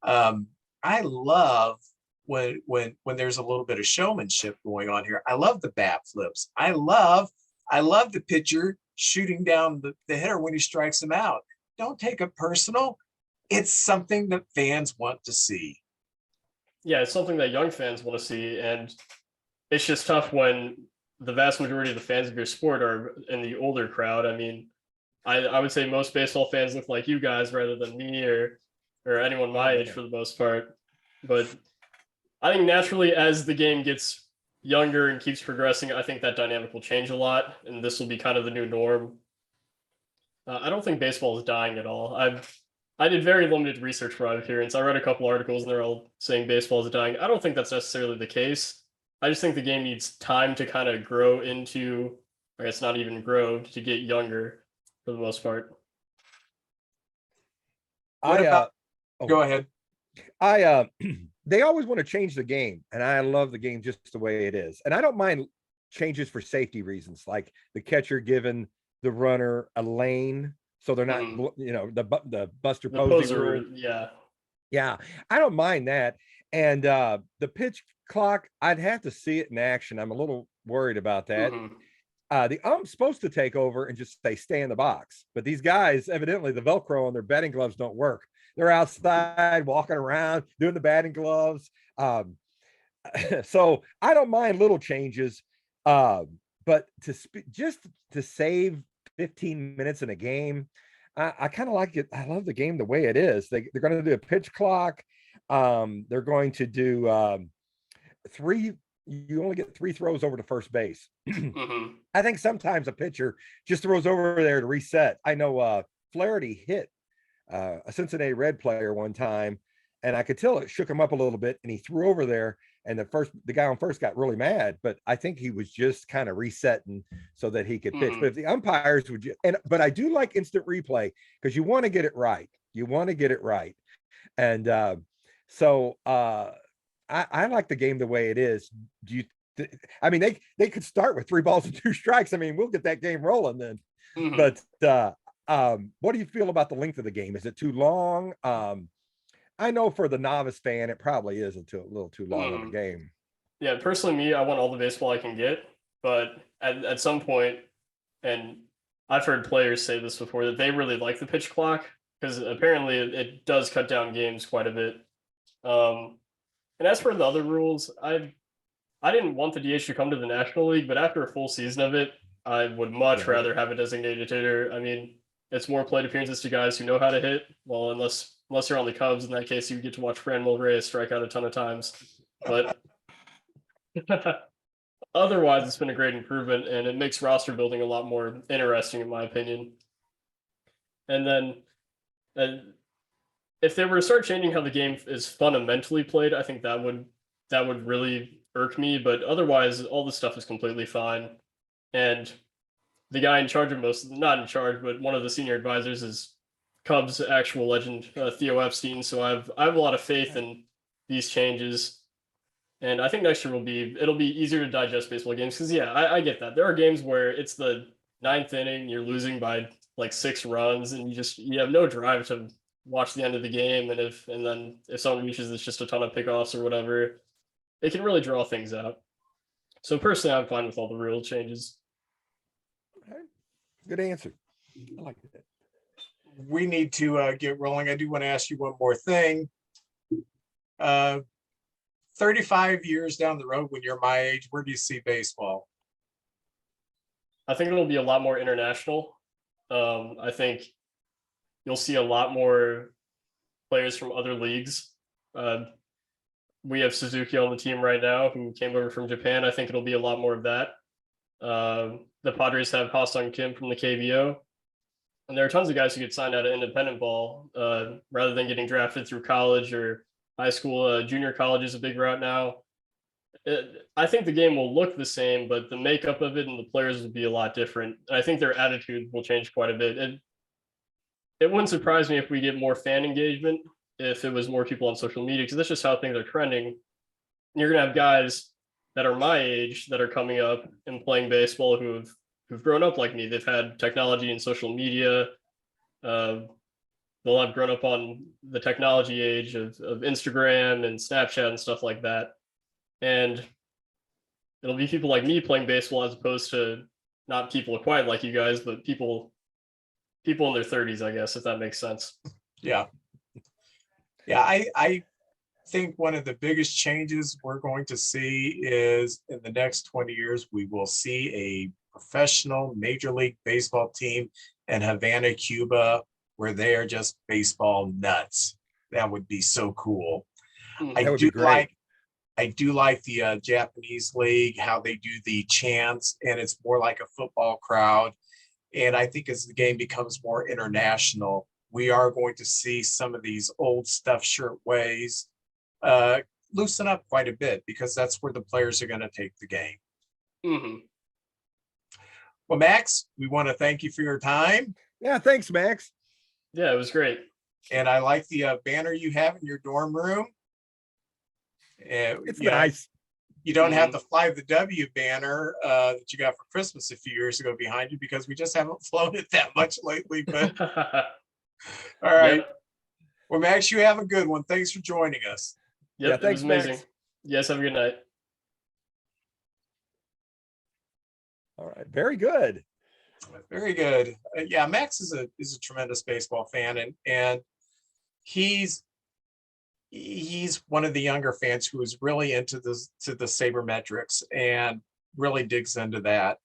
S1: I love when there's a little bit of showmanship going on here. I love the bat flips. I love the pitcher shooting down the hitter when he strikes him out. Don't take it personal. It's something that fans want to see.
S3: Yeah, it's something that young fans want to see. And it's just tough when the vast majority of the fans of your sport are in the older crowd. I mean, I would say most baseball fans look like you guys rather than me or anyone my age for the most part. But I think naturally, as the game gets younger and keeps progressing, I think that dynamic will change a lot, and this will be kind of the new norm. I don't think baseball is dying at all. I did very limited research for my appearance. I read a couple articles, and they're all saying baseball is dying. I don't think that's necessarily the case. I just think the game needs time to kind of grow into, I guess not even grow, to get younger for the most part.
S1: Go ahead.
S2: They always want to change the game, and I love the game just the way it is. And I don't mind changes for safety reasons, like the catcher giving the runner a lane so they're not, the Buster Posey rule.
S3: Yeah.
S2: Yeah, I don't mind that. And the pitch clock, I'd have to see it in action. I'm a little worried about that. The ump's supposed to take over and just say, stay in the box. But these guys, evidently, the Velcro on their batting gloves don't work. They're outside walking around doing the batting gloves. So I don't mind little changes. But just to save 15 minutes in a game, I kind of like it. I love the game the way it is. They're going to do a pitch clock. They're going to do you only get 3 throws over to first base. I think sometimes a pitcher just throws over there to reset. I know Flaherty hit a Cincinnati Red player one time, and I could tell it shook him up a little bit, and he threw over there, and the guy on first got really mad, but I think he was just kind of resetting so that he could pitch. But if the umpires would but I do like instant replay because you want to get it right. And so I like the game the way it is. I mean, they could start with 3 balls and 2 strikes. I mean, we'll get that game rolling then. But what do you feel about the length of the game? Is it too long? I know for the novice fan, it probably is a little too long of a game.
S3: Yeah, personally, I want all the baseball I can get, but at some point, and I've heard players say this before, that they really like the pitch clock because apparently it does cut down games quite a bit. And as for the other rules, I didn't want the DH to come to the National League, but after a full season of it, I would much rather have a designated hitter. I mean, it's more plate appearances to guys who know how to hit. Well, unless you're on the Cubs, in that case, you get to watch Franmil Reyes strike out a ton of times. But otherwise, it's been a great improvement, and it makes roster building a lot more interesting, in my opinion. And then if they were to start changing how the game is fundamentally played, I think that would really irk me. But otherwise, all this stuff is completely fine. And the guy in charge of not in charge, but one of the senior advisors is Cubs actual legend, Theo Epstein. So I have a lot of faith in these changes. And I think next year it'll be easier to digest baseball games. Because I get that. There are games where it's the 9th inning, you're losing by like 6 runs, and you have no drive to watch the end of the game. And then if someone reaches, it's just a ton of pickoffs or whatever. It can really draw things out. So personally, I'm fine with all the rule changes.
S2: Okay. Good answer. I like that.
S1: We need to get rolling. I do want to ask you one more thing. 35 years down the road, when you're my age, where do you see baseball?
S3: I think it'll be a lot more international. I think you'll see a lot more players from other leagues. We have Suzuki on the team right now who came over from Japan. I think it'll be a lot more of that. The Padres have Ha-Sung Kim from the KBO. And there are tons of guys who get signed out of independent ball rather than getting drafted through college or high school. Junior college is a big route now. I think the game will look the same, but the makeup of it and the players will be a lot different. And I think their attitude will change quite a bit. It wouldn't surprise me if we get more fan engagement, if it was more people on social media, because that's just how things are trending. And you're going to have guys that are my age that are coming up and playing baseball who've grown up like me. They've had technology and social media. They'll have grown up on the technology age of Instagram and Snapchat and stuff like that. And it'll be people like me playing baseball as opposed to not people quite like you guys, but people in their 30s, I guess, if that makes sense.
S1: Yeah. I think one of the biggest changes we're going to see is in the next 20 years, we will see a professional Major League Baseball team in Havana, Cuba, where they are just baseball nuts. That would be so cool. I do like the Japanese league, how they do the chants, and it's more like a football crowd. And I think as the game becomes more international, we are going to see some of these old stuffed shirt ways loosen up quite a bit, because that's where the players are going to take the game.
S3: Mm-hmm.
S1: Well, Max, we want to thank you for your time.
S2: Yeah, thanks, Max.
S3: Yeah, it was great.
S1: And I like the banner you have in your dorm room.
S2: It's nice.
S1: You don't have the Fly the W banner that you got for Christmas a few years ago behind you, because we just haven't flown it that much lately. But all right. Yep. Well, Max, you have a good one. Thanks for joining us.
S3: Yep, it
S2: thanks,
S3: was amazing.
S2: Max.
S3: You guys have a good night.
S2: All right, very good.
S1: Very good. Yeah, Max is a tremendous baseball fan, and he's one of the younger fans who is really into the sabermetrics and really digs into that.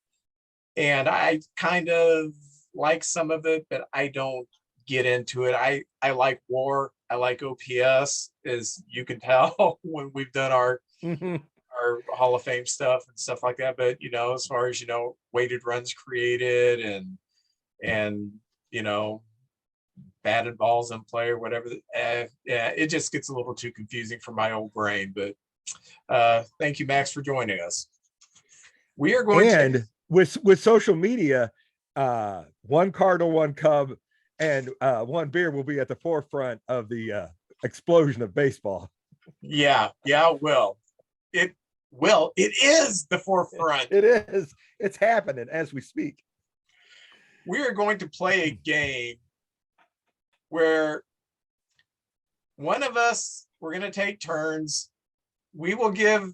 S1: And I kind of like some of it, but I don't get into it. I like WAR. I like OPS, as you can tell when we've done our Hall of Fame stuff and stuff like that. But as far as weighted runs created and batted balls in play or whatever, yeah, it just gets a little too confusing for my old brain. But thank you, Max, for joining us. We are going
S2: to with social media, one Cardinal, one Cub, and one beer will be at the forefront of the explosion of baseball.
S1: Yeah, it is the forefront.
S2: It is. It's happening as we speak.
S1: We are going to play a game where one of us, we're going to take turns. We will give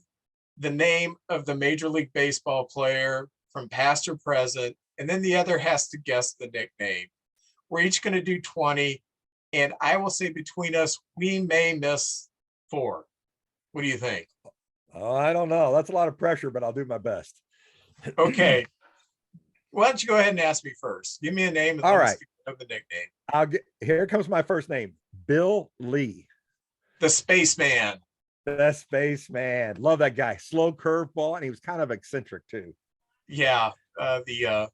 S1: the name of the Major League Baseball player from past or present, and then the other has to guess the nickname. We're each going to do 20, and I will say between us, we may miss 4. What do you think?
S2: Oh, I don't know. That's a lot of pressure, but I'll do my best.
S1: Okay. Why don't you go ahead and ask me first? Give me a name. And
S2: all right.
S1: Of the nickname.
S2: Here comes my first name. Bill Lee.
S1: The Spaceman.
S2: The Spaceman. Love that guy. Slow curveball, and he was kind of eccentric too.
S1: Yeah. The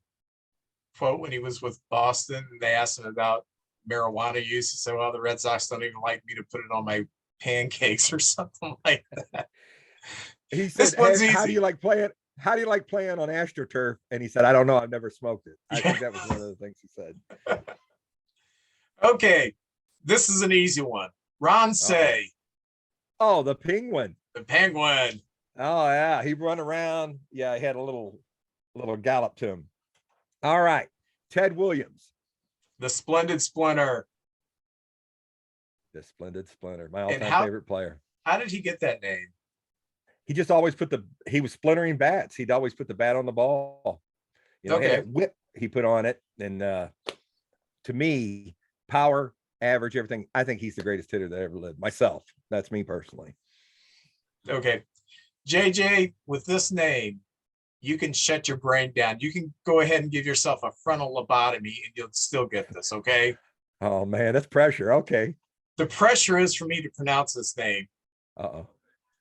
S1: quote when he was with Boston, they asked him about marijuana use. He said, well, the Red Sox don't even like me to put it on my pancakes or something like that.
S2: He said, hey, how do you like playing? How do you like playing on AstroTurf? And he said, I don't know. I've never smoked it. I think that was one of the things he said.
S1: Okay. This is an easy one. Ron Say.
S2: Oh, the Penguin.
S1: The Penguin.
S2: Oh, yeah. He'd run around. Yeah, he had a little gallop to him. All right. Ted Williams.
S1: The Splendid Splinter.
S2: The Splendid Splinter. My all-time favorite player.
S1: How did he get that name?
S2: He just always he was splintering bats. He'd always put the bat on the ball. He had that whip he put on it. And to me, power, average, everything. I think he's the greatest hitter that ever lived. Myself. That's me personally.
S1: Okay. JJ, with this name, you can shut your brain down. You can go ahead and give yourself a frontal lobotomy and you'll still get this, okay?
S2: Oh, man, that's pressure. Okay.
S1: The pressure is for me to pronounce this name.
S2: Uh-oh.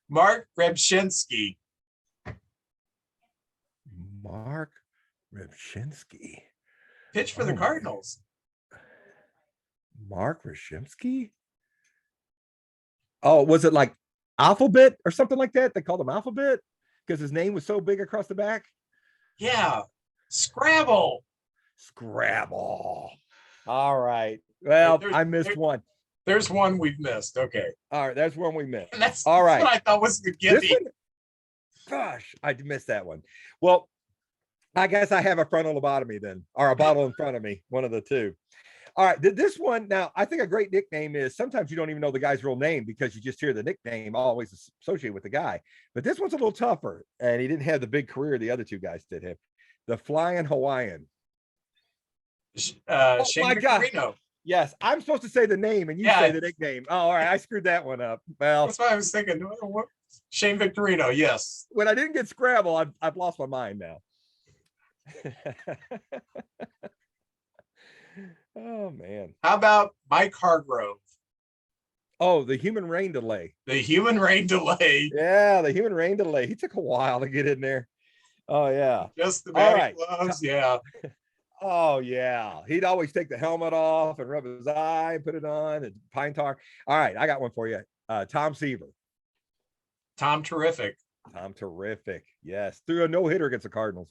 S1: Mark Rebshinsky.
S2: Mark Rebshinsky.
S1: Pitch for the Cardinals.
S2: Mark Rebshinsky? Oh, was it like Alphabet or something like that? They called him Alphabet because his name was so big across the back?
S1: Yeah. Scrabble.
S2: All right. Well, I missed one.
S1: There's one we've missed. Okay.
S2: All right. That's one we missed.
S1: That's
S2: all right.
S1: What I thought was the gimme.
S2: Gosh, I missed that one. Well, I guess I have a frontal lobotomy then, or a bottle in front of me, one of the two. All right. This one, now, I think a great nickname is sometimes you don't even know the guy's real name because you just hear the nickname always associated with the guy. But this one's a little tougher, and he didn't have the big career the other two guys did have. The Flying Hawaiian.
S1: Shane Victorino.
S2: Yes, I'm supposed to say the name and you say the nickname. Oh, all right. I screwed that one up. Well,
S1: that's why I was thinking. Shane Victorino. Yes.
S2: When I didn't get Scrabble, I've lost my mind now. Oh, man.
S1: How about Mike Hargrove?
S2: Oh, the human rain delay.
S1: The human rain delay.
S2: Yeah, the human rain delay. He took a while to get in there. Oh, yeah.
S1: Just the batting gloves. Yeah.
S2: Oh, yeah. He'd always take the helmet off and rub his eye and put it on and pine tar. All right. I got one for you. Tom Seaver.
S1: Tom Terrific.
S2: Yes. Threw a no-hitter against the Cardinals.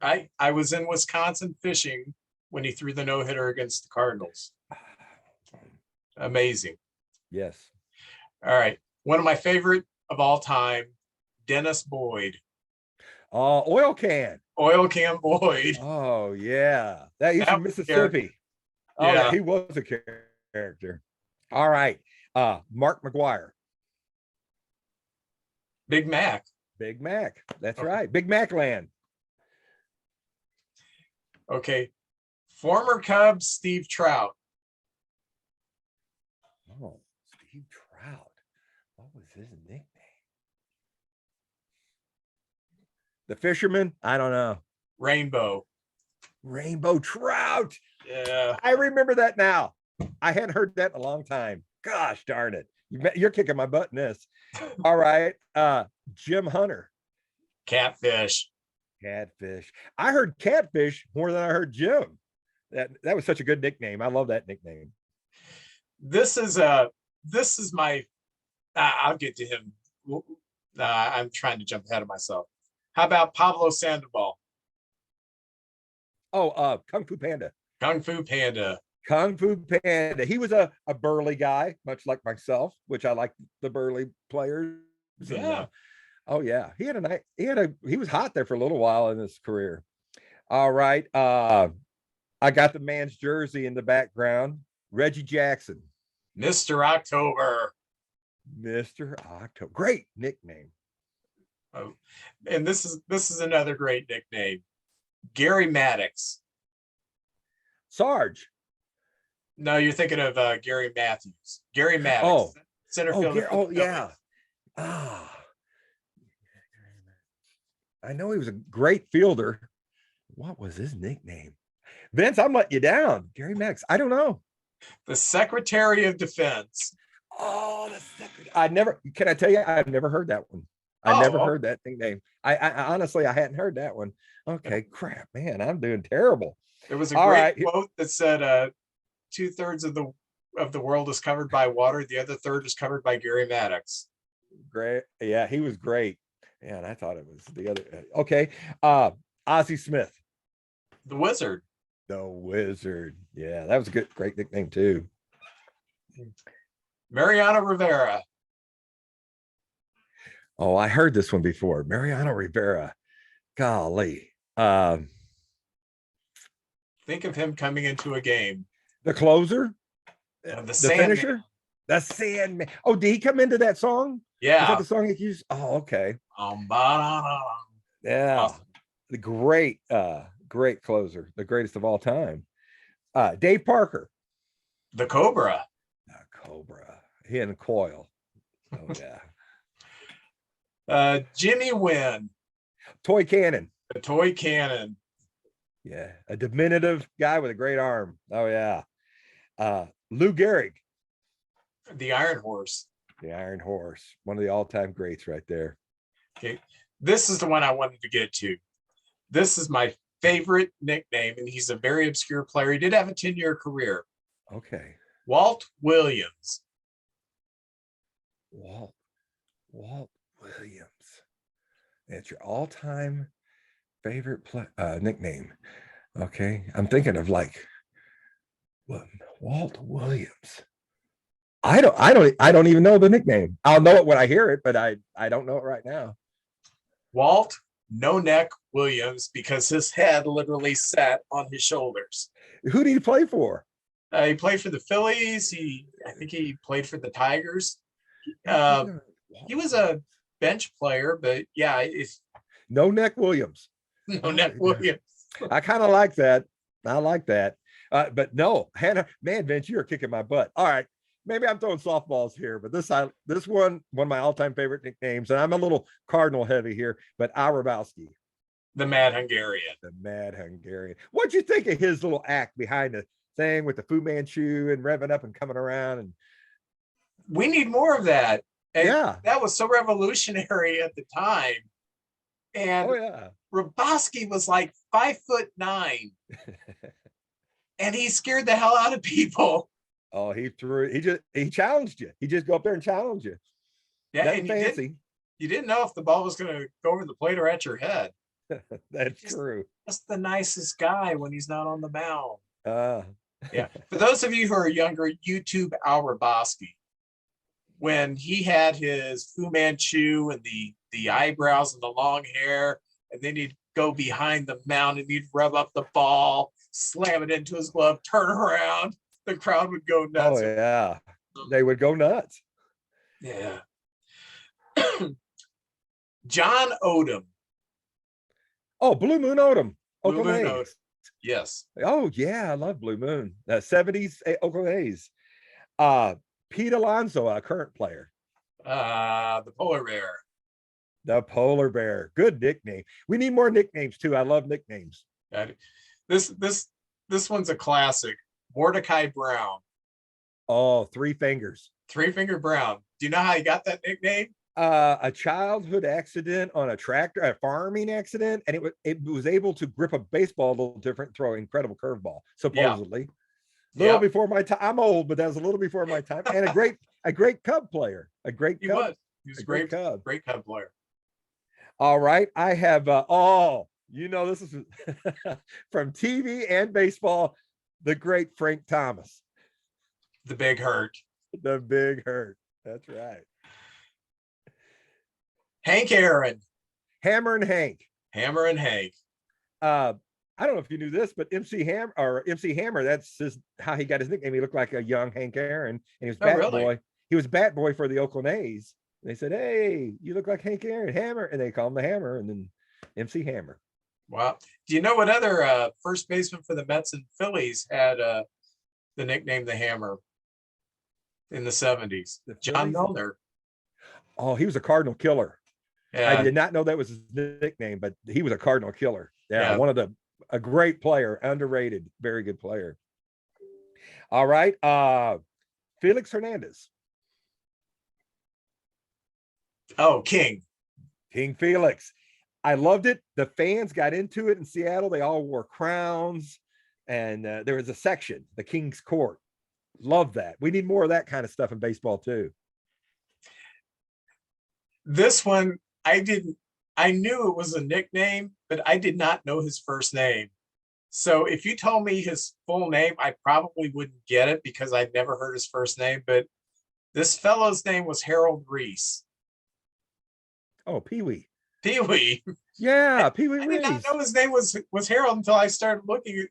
S1: I was in Wisconsin fishing when he threw the no-hitter against the Cardinals. Amazing.
S2: Yes.
S1: All right. One of my favorite of all time, Dennis Boyd.
S2: Oil Can
S1: Boyd.
S2: Oh, yeah. That from Mississippi. Oh, yeah. He was a character. All right. Mark McGuire.
S1: Big Mac.
S2: Big Mac. That's
S1: Okay.
S2: right. Big Mac land.
S1: Okay. Former Cub Steve Trout.
S2: Oh, Steve Trout. What was his nickname? The Fisherman? I don't know.
S1: Rainbow.
S2: Rainbow Trout.
S1: Yeah.
S2: I remember that now. I hadn't heard that in a long time. Gosh darn it. You're kicking my butt in this. All right. Jim Hunter.
S1: Catfish.
S2: Catfish. I heard Catfish more than I heard Jim. That was such a good nickname. I love that nickname.
S1: This is my I'll get to him. I'm trying to jump ahead of myself. How about Pablo Sandoval?
S2: Oh, Kung Fu Panda.
S1: Kung Fu Panda.
S2: Kung Fu Panda. He was a burly guy, much like myself, which I like the burly players.
S1: Yeah.
S2: Oh yeah. He was hot there for a little while in his career. All right. I got the man's jersey in the background. Reggie Jackson.
S1: Mr. October.
S2: Mr. October. Great nickname.
S1: Oh, and this is another great nickname. Gary Maddox.
S2: Sarge.
S1: No, you're thinking of Gary Matthews. Gary Maddox.
S2: Oh.
S1: Center fielder.
S2: Oh yeah. Ah. I know he was a great fielder. What was his nickname? Vince, I'm letting you down. Gary Maddox. I don't know.
S1: The Secretary of Defense.
S2: Oh, can I tell you, I've never heard that one. I never heard that nickname. I honestly, I hadn't heard that one. Okay, crap, man, I'm doing terrible.
S1: There was a great quote that said 2/3 of the world is covered by water. The other third is covered by Gary Maddox.
S2: Great. Yeah, he was great. Yeah, and I thought it was the other. Okay. Ozzie Smith.
S1: The Wizard.
S2: The Wizard. Yeah, that was a great nickname too.
S1: Mariano Rivera.
S2: Oh, I heard this one before. Mariano Rivera. Golly.
S1: Think of him coming into a game.
S2: The closer?
S1: The
S2: finisher? The Sandman. Oh, did he come into that song?
S1: Yeah.
S2: Is that the song he used? Oh, okay. Yeah.
S1: Awesome.
S2: The great closer, the greatest of all time. Dave Parker.
S1: The Cobra.
S2: Cobra. He and Coil. Oh
S1: yeah. Jimmy Wynn.
S2: Toy Cannon.
S1: The Toy Cannon.
S2: Yeah. A diminutive guy with a great arm. Oh yeah. Lou Gehrig.
S1: The Iron Horse.
S2: The Iron Horse. One of the all-time greats right there.
S1: Okay. This is the one I wanted to get to. This is my favorite nickname, and he's a very obscure player. He did have a 10-year career.
S2: Okay.
S1: Walt Williams.
S2: Walt Williams. It's your all-time favorite nickname. Okay. I'm thinking of Walt Williams. I don't even know the nickname. I'll know it when I hear it, but I don't know it right now.
S1: Walt No Neck Williams, because his head literally sat on his shoulders.
S2: Who did he play for?
S1: He played for the Phillies. I think he played for the Tigers. He was a bench player, but yeah,
S2: No Neck Williams.
S1: No Neck Williams.
S2: I kind of like that. I like that. But no, Hannah, man, Vince, you're kicking my butt. All right. Maybe I'm throwing softballs here, but this one of my all-time favorite nicknames, and I'm a little Cardinal heavy here, but Abreu.
S1: The Mad Hungarian.
S2: The Mad Hungarian. What'd you think of his little act behind the thing with the Fu Manchu and revving up and coming around? And
S1: we need more of that. And
S2: yeah,
S1: that was so revolutionary at the time. And Raboski was like 5'9", and he scared the hell out of people.
S2: Oh, he challenged you. He just go up there and challenge you.
S1: Yeah,
S2: nothing
S1: and
S2: fancy.
S1: You didn't know if the ball was going to go over the plate or at your head.
S2: That's true.
S1: Just the nicest guy when he's not on the mound.
S2: Yeah.
S1: For those of you who are younger, YouTube Al Raboski. When he had his Fu Manchu and the eyebrows and the long hair, and then he'd go behind the mound and he'd rub up the ball, slam it into his glove, turn around. The crowd would go nuts.
S2: Oh yeah, they would go nuts.
S1: Yeah. John Odom.
S2: Oh, Blue Moon Odom,
S1: Blue
S2: Oakland
S1: Moon
S2: A's.
S1: Odom. Yes.
S2: Oh yeah, I love Blue Moon. 70s Oakland A's. Pete Alonso, a current player.
S1: The polar bear.
S2: The polar bear. Good nickname. We need more nicknames too. I love nicknames.
S1: This one's a classic. Mordecai Brown.
S2: Oh, Three Fingers.
S1: Three Finger Brown. Do you know how he got that nickname?
S2: A childhood accident on a tractor, a farming accident, and it was able to grip a baseball a little different, throw an incredible curveball, supposedly. A little before my time. I'm old, but that was a little before my time. And a great Cub player. He was
S1: a great Cub player.
S2: All right. I have this is from TV and baseball, the great Frank Thomas.
S1: The Big Hurt.
S2: The Big Hurt. That's right.
S1: Hank Aaron.
S2: Hammer and Hank.
S1: Hammer and Hank.
S2: I don't know if you knew this, but MC Hammer, that's how he got his nickname. He looked like a young Hank Aaron, and he was bat boy. He was bat boy for the Oakland A's. And they said, "Hey, you look like Hank Aaron, Hammer," and they call him the Hammer, and then MC Hammer.
S1: Wow. Do you know what other first baseman for the Mets and Phillies had the nickname the Hammer in the 70s? John Milner.
S2: Oh, he was a Cardinal killer.
S1: Yeah.
S2: I did not know that was his nickname, but he was a Cardinal killer. Yeah. A great player, underrated, very good player. All right. Felix Hernandez.
S1: Oh, King
S2: Felix. I loved it. The fans got into it in Seattle. They all wore crowns, and there was a section, the King's Court. Love that. We need more of that kind of stuff in baseball too.
S1: This one, I knew it was a nickname, but I did not know his first name. So if you told me his full name, I probably wouldn't get it because I'd never heard his first name. But this fellow's name was Harold Reese.
S2: Oh, Pee-wee.
S1: Pee-wee.
S2: Yeah, Pee-wee Reese.
S1: I did not know his name was Harold until I started looking at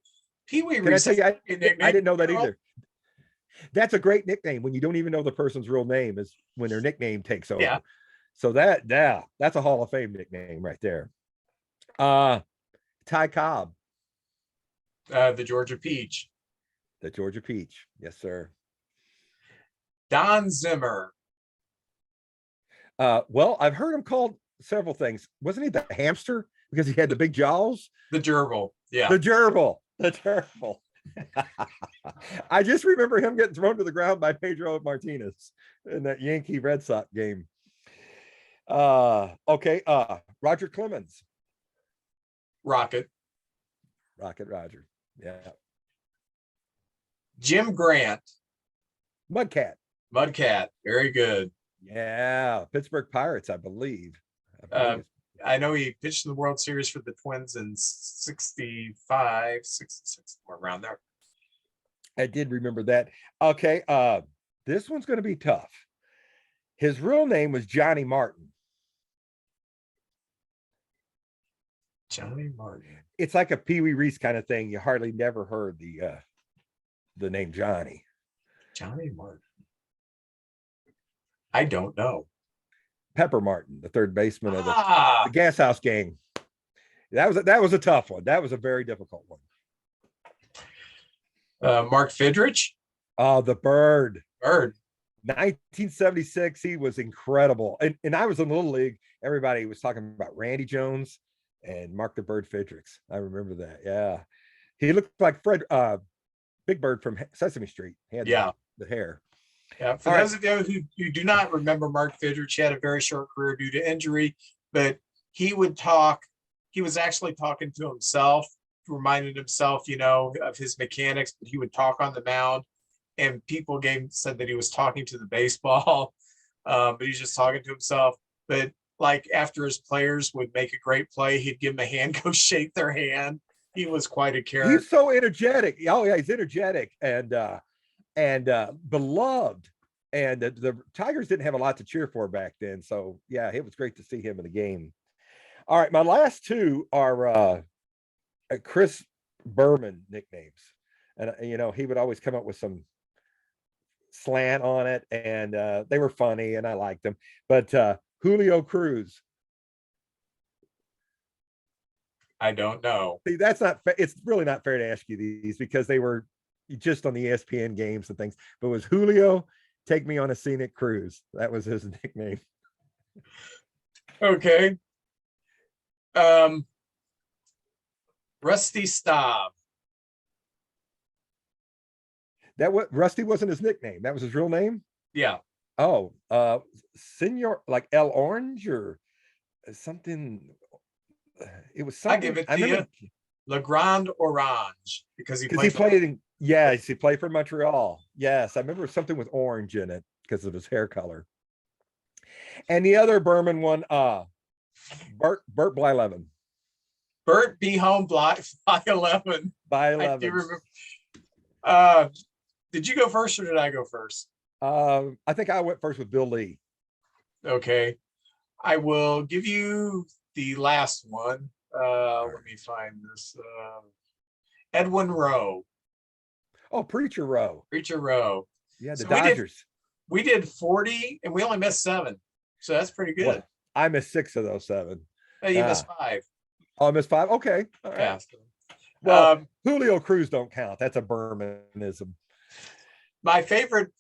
S1: Pee-wee Reese.
S2: Can I tell you, I didn't know that either. That's a great nickname when you don't even know the person's real name, is when their nickname takes over.
S1: Yeah.
S2: So that's a Hall of Fame nickname right there. Ty Cobb.
S1: The Georgia Peach.
S2: The Georgia Peach. Yes, sir.
S1: Don Zimmer.
S2: Well, I've heard him called several things. Wasn't he the hamster because he had the big jaws?
S1: The gerbil. Yeah.
S2: The gerbil. I just remember him getting thrown to the ground by Pedro Martinez in that Yankee Red Sox game. Okay. Roger Clemens.
S1: Rocket
S2: Roger. Yeah.
S1: Jim Grant.
S2: Mudcat.
S1: Very good.
S2: Yeah. Pittsburgh Pirates, I believe.
S1: I know he pitched in the World Series for the Twins in 65, 66, or around there.
S2: I did remember that. Okay. This one's going to be tough. His real name was Johnny Martin.
S1: Johnny Martin.
S2: It's like a Pee-wee Reese kind of thing. You hardly never heard the name Johnny.
S1: Johnny Martin. I don't know.
S2: Pepper Martin, the third baseman of the Gas House Gang. That was a tough one. That was a very difficult one.
S1: Mark Fidrich.
S2: Oh, the Bird.
S1: 1976.
S2: He was incredible. And I was in the Little League. Everybody was talking about Randy Jones and Mark the Bird Fidrix. I remember that. Yeah. He looked like Big Bird from Sesame Street. He had the hair.
S1: Yeah. For those of you who do not remember Mark Fidrich, he had a very short career due to injury, but he would talk. He was actually talking to himself, reminded himself, of his mechanics, but he would talk on the mound. And people said that he was talking to the baseball, but he's just talking to himself. But like after his players would make a great play, he'd give them a hand, go shake their hand. He was quite a character.
S2: He's so energetic. Oh yeah, he's energetic and beloved. And the Tigers didn't have a lot to cheer for back then. So yeah, it was great to see him in the game. All right, my last two are Chris Berman nicknames. And he would always come up with some slant on it, and they were funny and I liked them. But Julio Cruz.
S1: I don't know.
S2: See, that's not it's really not fair to ask you these because they were just on the ESPN games and things. But it was Julio, take me on a scenic cruise. That was his nickname.
S1: Okay. Rusty Staub.
S2: That what Rusty wasn't his nickname. That was his real name.
S1: Yeah.
S2: Oh, Senor, like El Orange or something. It was
S1: I
S2: something.
S1: give it
S2: I
S1: to
S2: remember
S1: you. Le Grand Orange, because
S2: because he played in. Yes, he played for Montreal. Yes, I remember something with orange in it because of his hair color. And the other Berman one, Bert Blyleven.
S1: Bert B. Home by 11.
S2: By
S1: I do
S2: 11.
S1: remember. Did you go first or did I go first?
S2: I think I went first with Bill Lee.
S1: Okay. I will give you the last one. Let me find this. Edwin Rowe.
S2: Oh, Preacher Rowe.
S1: Preacher Rowe.
S2: Yeah, the
S1: So
S2: Dodgers.
S1: We did 40 and we only missed 7. So that's pretty good.
S2: What? I missed 6 of those 7.
S1: You missed 5.
S2: Oh, I missed 5. Okay. All right.
S1: Yeah.
S2: Well, Julio Cruz don't count. That's a Bermanism.
S1: My favorite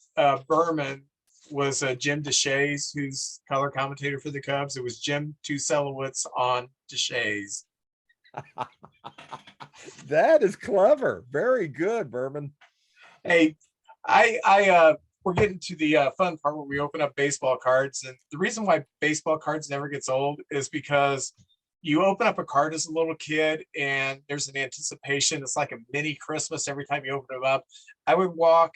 S1: Berman was Jim DeShays, who's color commentator for the Cubs. It was Jim Two Selowitz on DeShays.
S2: That is clever. Very good, Berman.
S1: Hey, we're getting to the fun part where we open up baseball cards, and the reason why baseball cards never gets old is because you open up a card as a little kid and there's an anticipation. It's like a mini Christmas every time you open them up. I would walk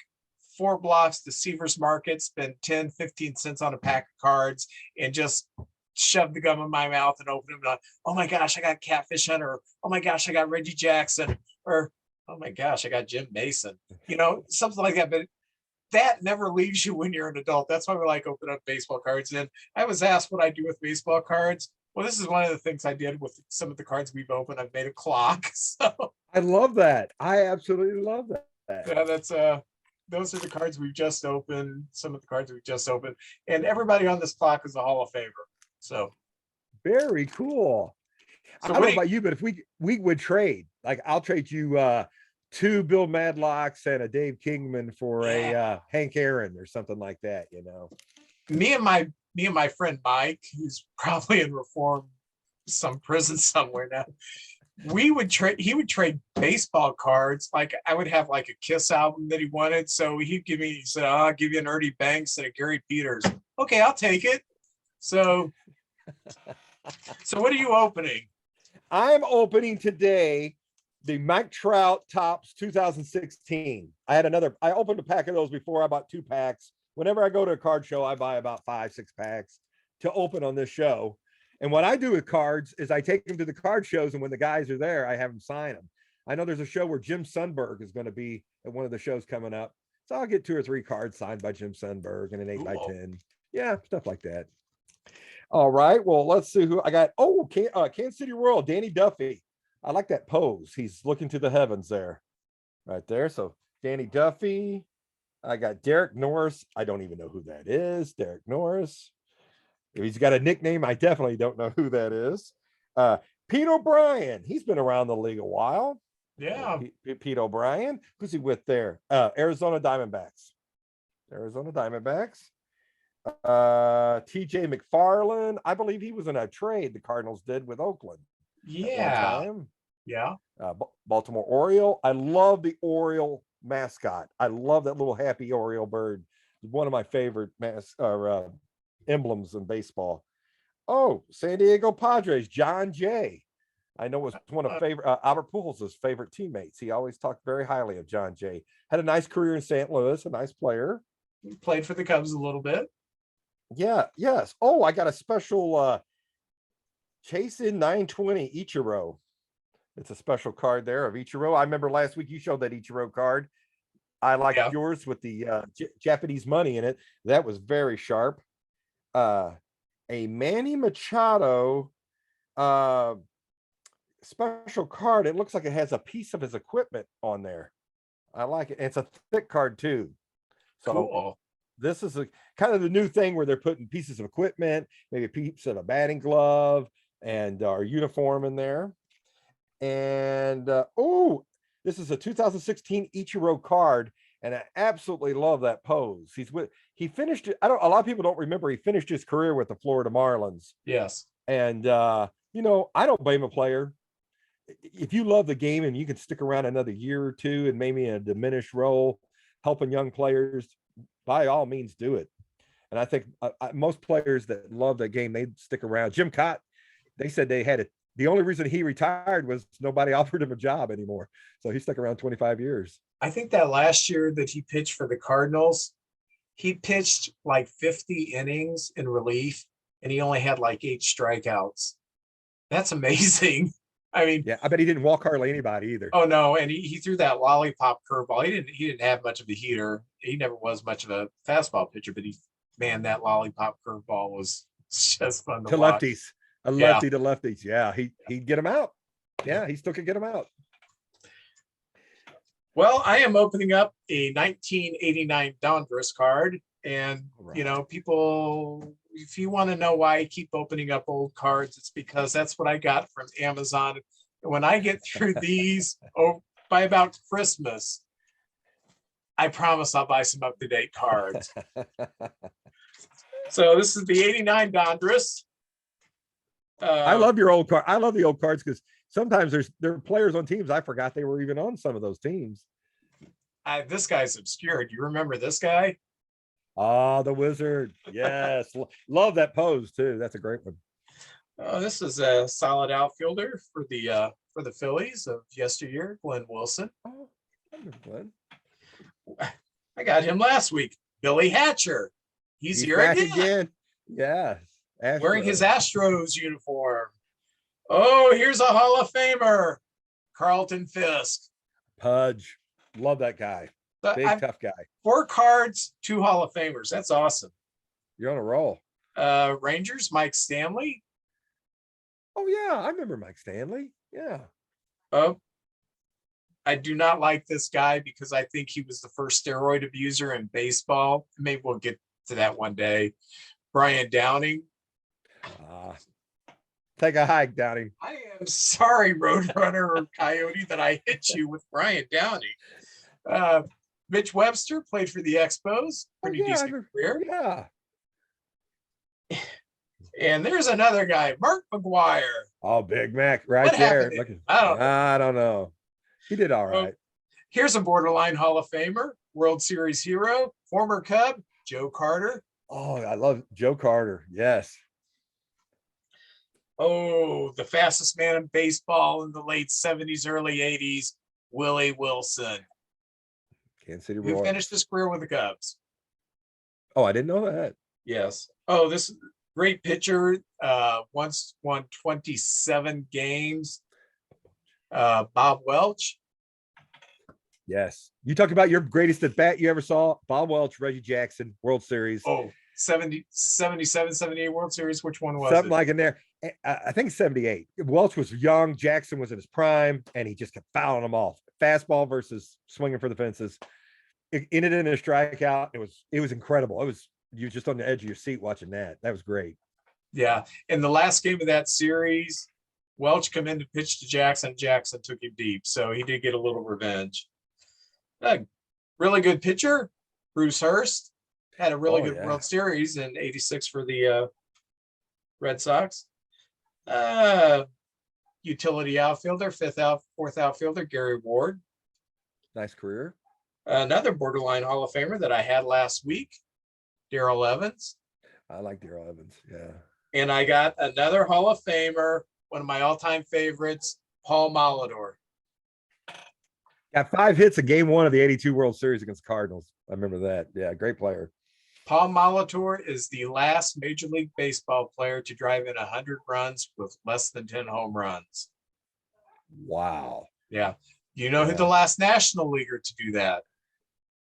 S1: 4 blocks to Seavers Market, spend 10-15 cents on a pack of cards, and just shove the gum in my mouth and open them up. Oh my gosh, I got Catfish Hunter. Oh my gosh, I got Reggie Jackson. Or oh my gosh, I got Jim Mason. Something like that. But that never leaves you when you're an adult. That's why we like open up baseball cards. And I was asked what I do with baseball cards. Well, this is one of the things I did with some of the cards we've opened. I've made a clock. So
S2: I love that. I absolutely love that.
S1: Yeah, those are the cards we've just opened. Some of the cards we've just opened, and everybody on this clock is a Hall of Famer. So
S2: very cool. I don't know about you, but if we would trade, like I'll trade you 2 Bill Madlocks and a Dave Kingman for a Hank Aaron or something like that.
S1: Me and my friend Mike, who's probably in reform, some prison somewhere now. He would trade baseball cards. Like I would have like a Kiss album that he wanted. So he said, I'll give you an Ernie Banks and a Gary Peters. Okay, I'll take it. So what are you opening?
S2: I'm opening today the Mike Trout Topps 2016. I opened a pack of those before. I bought 2 packs. Whenever I go to a card show, I buy about 5-6 packs to open on this show. And what I do with cards is I take them to the card shows, and when the guys are there, I have them sign them. I know there's a show where Jim Sundberg is going to be at one of the shows coming up. So I'll get 2 or 3 cards signed by Jim Sundberg and an 8x10. Yeah, stuff like that. All right. Well, let's see who I got. Oh, Kansas City Royal, Danny Duffy. I like that pose. He's looking to the heavens there. Right there. So Danny Duffy. I got Derek Norris. I don't even know who that is. Derek Norris. If he's got a nickname, I definitely don't know who that is. Pete O'Brien. He's been around the league a while.
S1: Yeah.
S2: Pete O'Brien. Who's he with there? Arizona Diamondbacks. TJ McFarland. I believe he was in a trade the Cardinals did with Oakland.
S1: Yeah. Yeah.
S2: Baltimore Oriole. I love the Oriole mascot. I love that little happy Oriole bird. One of my favorite emblems in baseball. Oh, San Diego Padres, John Jay. I know was one of Albert Pujols' favorite teammates. He always talked very highly of John Jay. Had a nice career in St. Louis, a nice player.
S1: He played for the Cubs a little bit.
S2: Yeah, yes. Oh, I got a special Chase in 920 Ichiro. It's a special card there of Ichiro. I remember last week you showed that Ichiro card. I liked yours with the Japanese money in it. That was very sharp. A Manny Machado special card. It looks like it has a piece of his equipment on there. I like it. And it's a thick card too. So
S1: cool.
S2: This is kind of the new thing where they're putting pieces of equipment, maybe a piece of a batting glove and our uniform in there. And this is a 2016 Ichiro card, and I absolutely love that pose. He finished it. A lot of people don't remember he finished his career with the Florida Marlins.
S1: Yes.
S2: And I don't blame a player. If you love the game and you can stick around another year or two and maybe in a diminished role, helping young players, by all means do it. And I think most players that love the game, they stick around. Jim Cott, they said they had it. The only reason he retired was nobody offered him a job anymore. So he stuck around 25 years.
S1: I think that last year that he pitched for the Cardinals, he pitched like 50 innings in relief, and he only had like 8 strikeouts. That's amazing. I mean,
S2: yeah, I bet he didn't walk hardly anybody either.
S1: Oh no, and he threw that lollipop curveball. He didn't have much of a heater. He never was much of a fastball pitcher, but that lollipop curveball was just fun to watch.
S2: Lefties. A lefty to lefties. Yeah, he'd get him out. Yeah, he still could get him out.
S1: Well, I am opening up a 1989 Donruss card, and people, if you want to know why I keep opening up old cards, it's because that's what I got from Amazon. When I get through these by about Christmas, I promise I'll buy some up-to-date cards. So this is the 89 Donruss.
S2: I love your old card. I love the old cards because sometimes there are players on teams I forgot they were even on some of those teams.
S1: This guy's obscure. Do you remember this guy?
S2: Oh, the Wizard. Yes. Love that pose too. That's a great one.
S1: Oh, this is a solid outfielder for the Phillies of yesteryear, Glenn Wilson.
S2: Oh, I remember Glenn.
S1: I got him last week. Billy Hatcher. He's here
S2: back
S1: again.
S2: Yes.
S1: Wearing his Astros uniform. Oh, here's a Hall of Famer, Carlton Fisk.
S2: Pudge. Love that guy. Big, tough guy. 4
S1: cards, 2 Hall of Famers. That's awesome.
S2: You're on a roll.
S1: Rangers, Mike Stanley.
S2: Oh, yeah. I remember Mike Stanley. Yeah.
S1: I do not like this guy because I think he was the first steroid abuser in baseball. Maybe we'll get to that one day. Brian Downing.
S2: Take a hike, Downing.
S1: I am sorry, Roadrunner or Coyote, that I hit you with Brian Downing. Mitch Webster played for the Expos. Pretty decent career.
S2: Yeah.
S1: And there's another guy, Mark McGuire.
S2: Oh, Big Mac right there. I don't know. He did all right.
S1: Here's a borderline Hall of Famer, World Series hero, former Cub, Joe Carter.
S2: Oh, I love Joe Carter. Yes.
S1: Oh, the fastest man in baseball in the late 70s, early 80s, Willie Wilson.
S2: Kansas City
S1: Royals. Who finished his career with the Cubs.
S2: Oh, I didn't know that.
S1: Yes. Oh, this great pitcher. Once won 27 games. Bob Welch.
S2: Yes. You talk about your greatest at bat you ever saw. Bob Welch, Reggie Jackson, World Series.
S1: Oh, 77, 78 World Series. Which one was
S2: Something like in there. I think 78. Welch was young. Jackson was in his prime, and he just kept fouling them off. Fastball versus swinging for the fences. It ended in a strikeout. It was incredible. You were just on the edge of your seat watching that. That was great.
S1: Yeah. In the last game of that series, Welch come in to pitch to Jackson. Jackson took him deep, so he did get a little revenge. Really good pitcher, Bruce Hurst, had a really good World Series in '86 for the Red Sox. Utility outfielder, fourth outfielder, Gary Ward.
S2: Nice career.
S1: Another borderline Hall of Famer that I had last week, Darrell Evans.
S2: I like Darrell Evans, yeah.
S1: And I got another Hall of Famer, one of my all-time favorites, Paul Molitor.
S2: Got 5 hits in game 1 of the '82 World Series against Cardinals. I remember that. Yeah, great player.
S1: Paul Molitor is the last Major League Baseball player to drive in 100 runs with less than 10 home runs.
S2: Wow.
S1: Yeah. You know who the last National Leaguer to do that?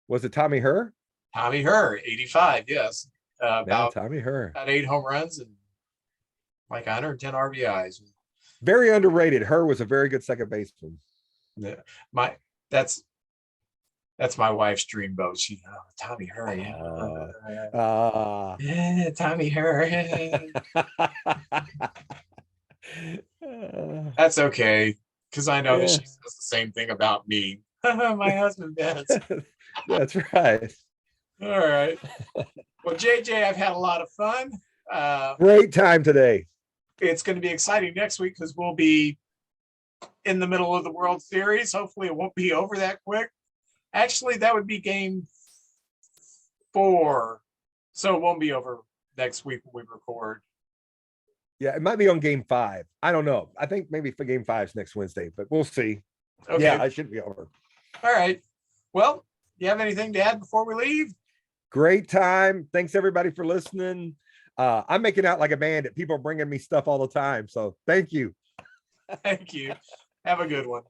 S2: Was it Tommy Herr?
S1: Tommy Herr, 85, yes.
S2: Tommy Herr.
S1: About 8 home runs and like 110 RBIs.
S2: Very underrated. Herr was a very good second baseman.
S1: Yeah. That's my wife's dream boat. Tommy Herr. Yeah, Tommy Herr. That's okay. Because I know that
S2: Yeah.
S1: she says the same thing about me. My husband does.
S2: That's right.
S1: All right. Well, JJ, I've had a lot of fun.
S2: Great time today.
S1: It's going to be exciting next week because we'll be in the middle of the World Series. Hopefully it won't be over that quick. Actually, that would be game 4. So it won't be over next week when we record.
S2: Yeah, it might be on game 5. I don't know. I think maybe for game 5's next Wednesday, but we'll see.
S1: Okay.
S2: Yeah, I should be over.
S1: All right. Well, you have anything to add before we leave?
S2: Great time. Thanks everybody for listening. I'm making out like a bandit. People are bringing me stuff all the time. So thank you.
S1: Thank you. Have a good one.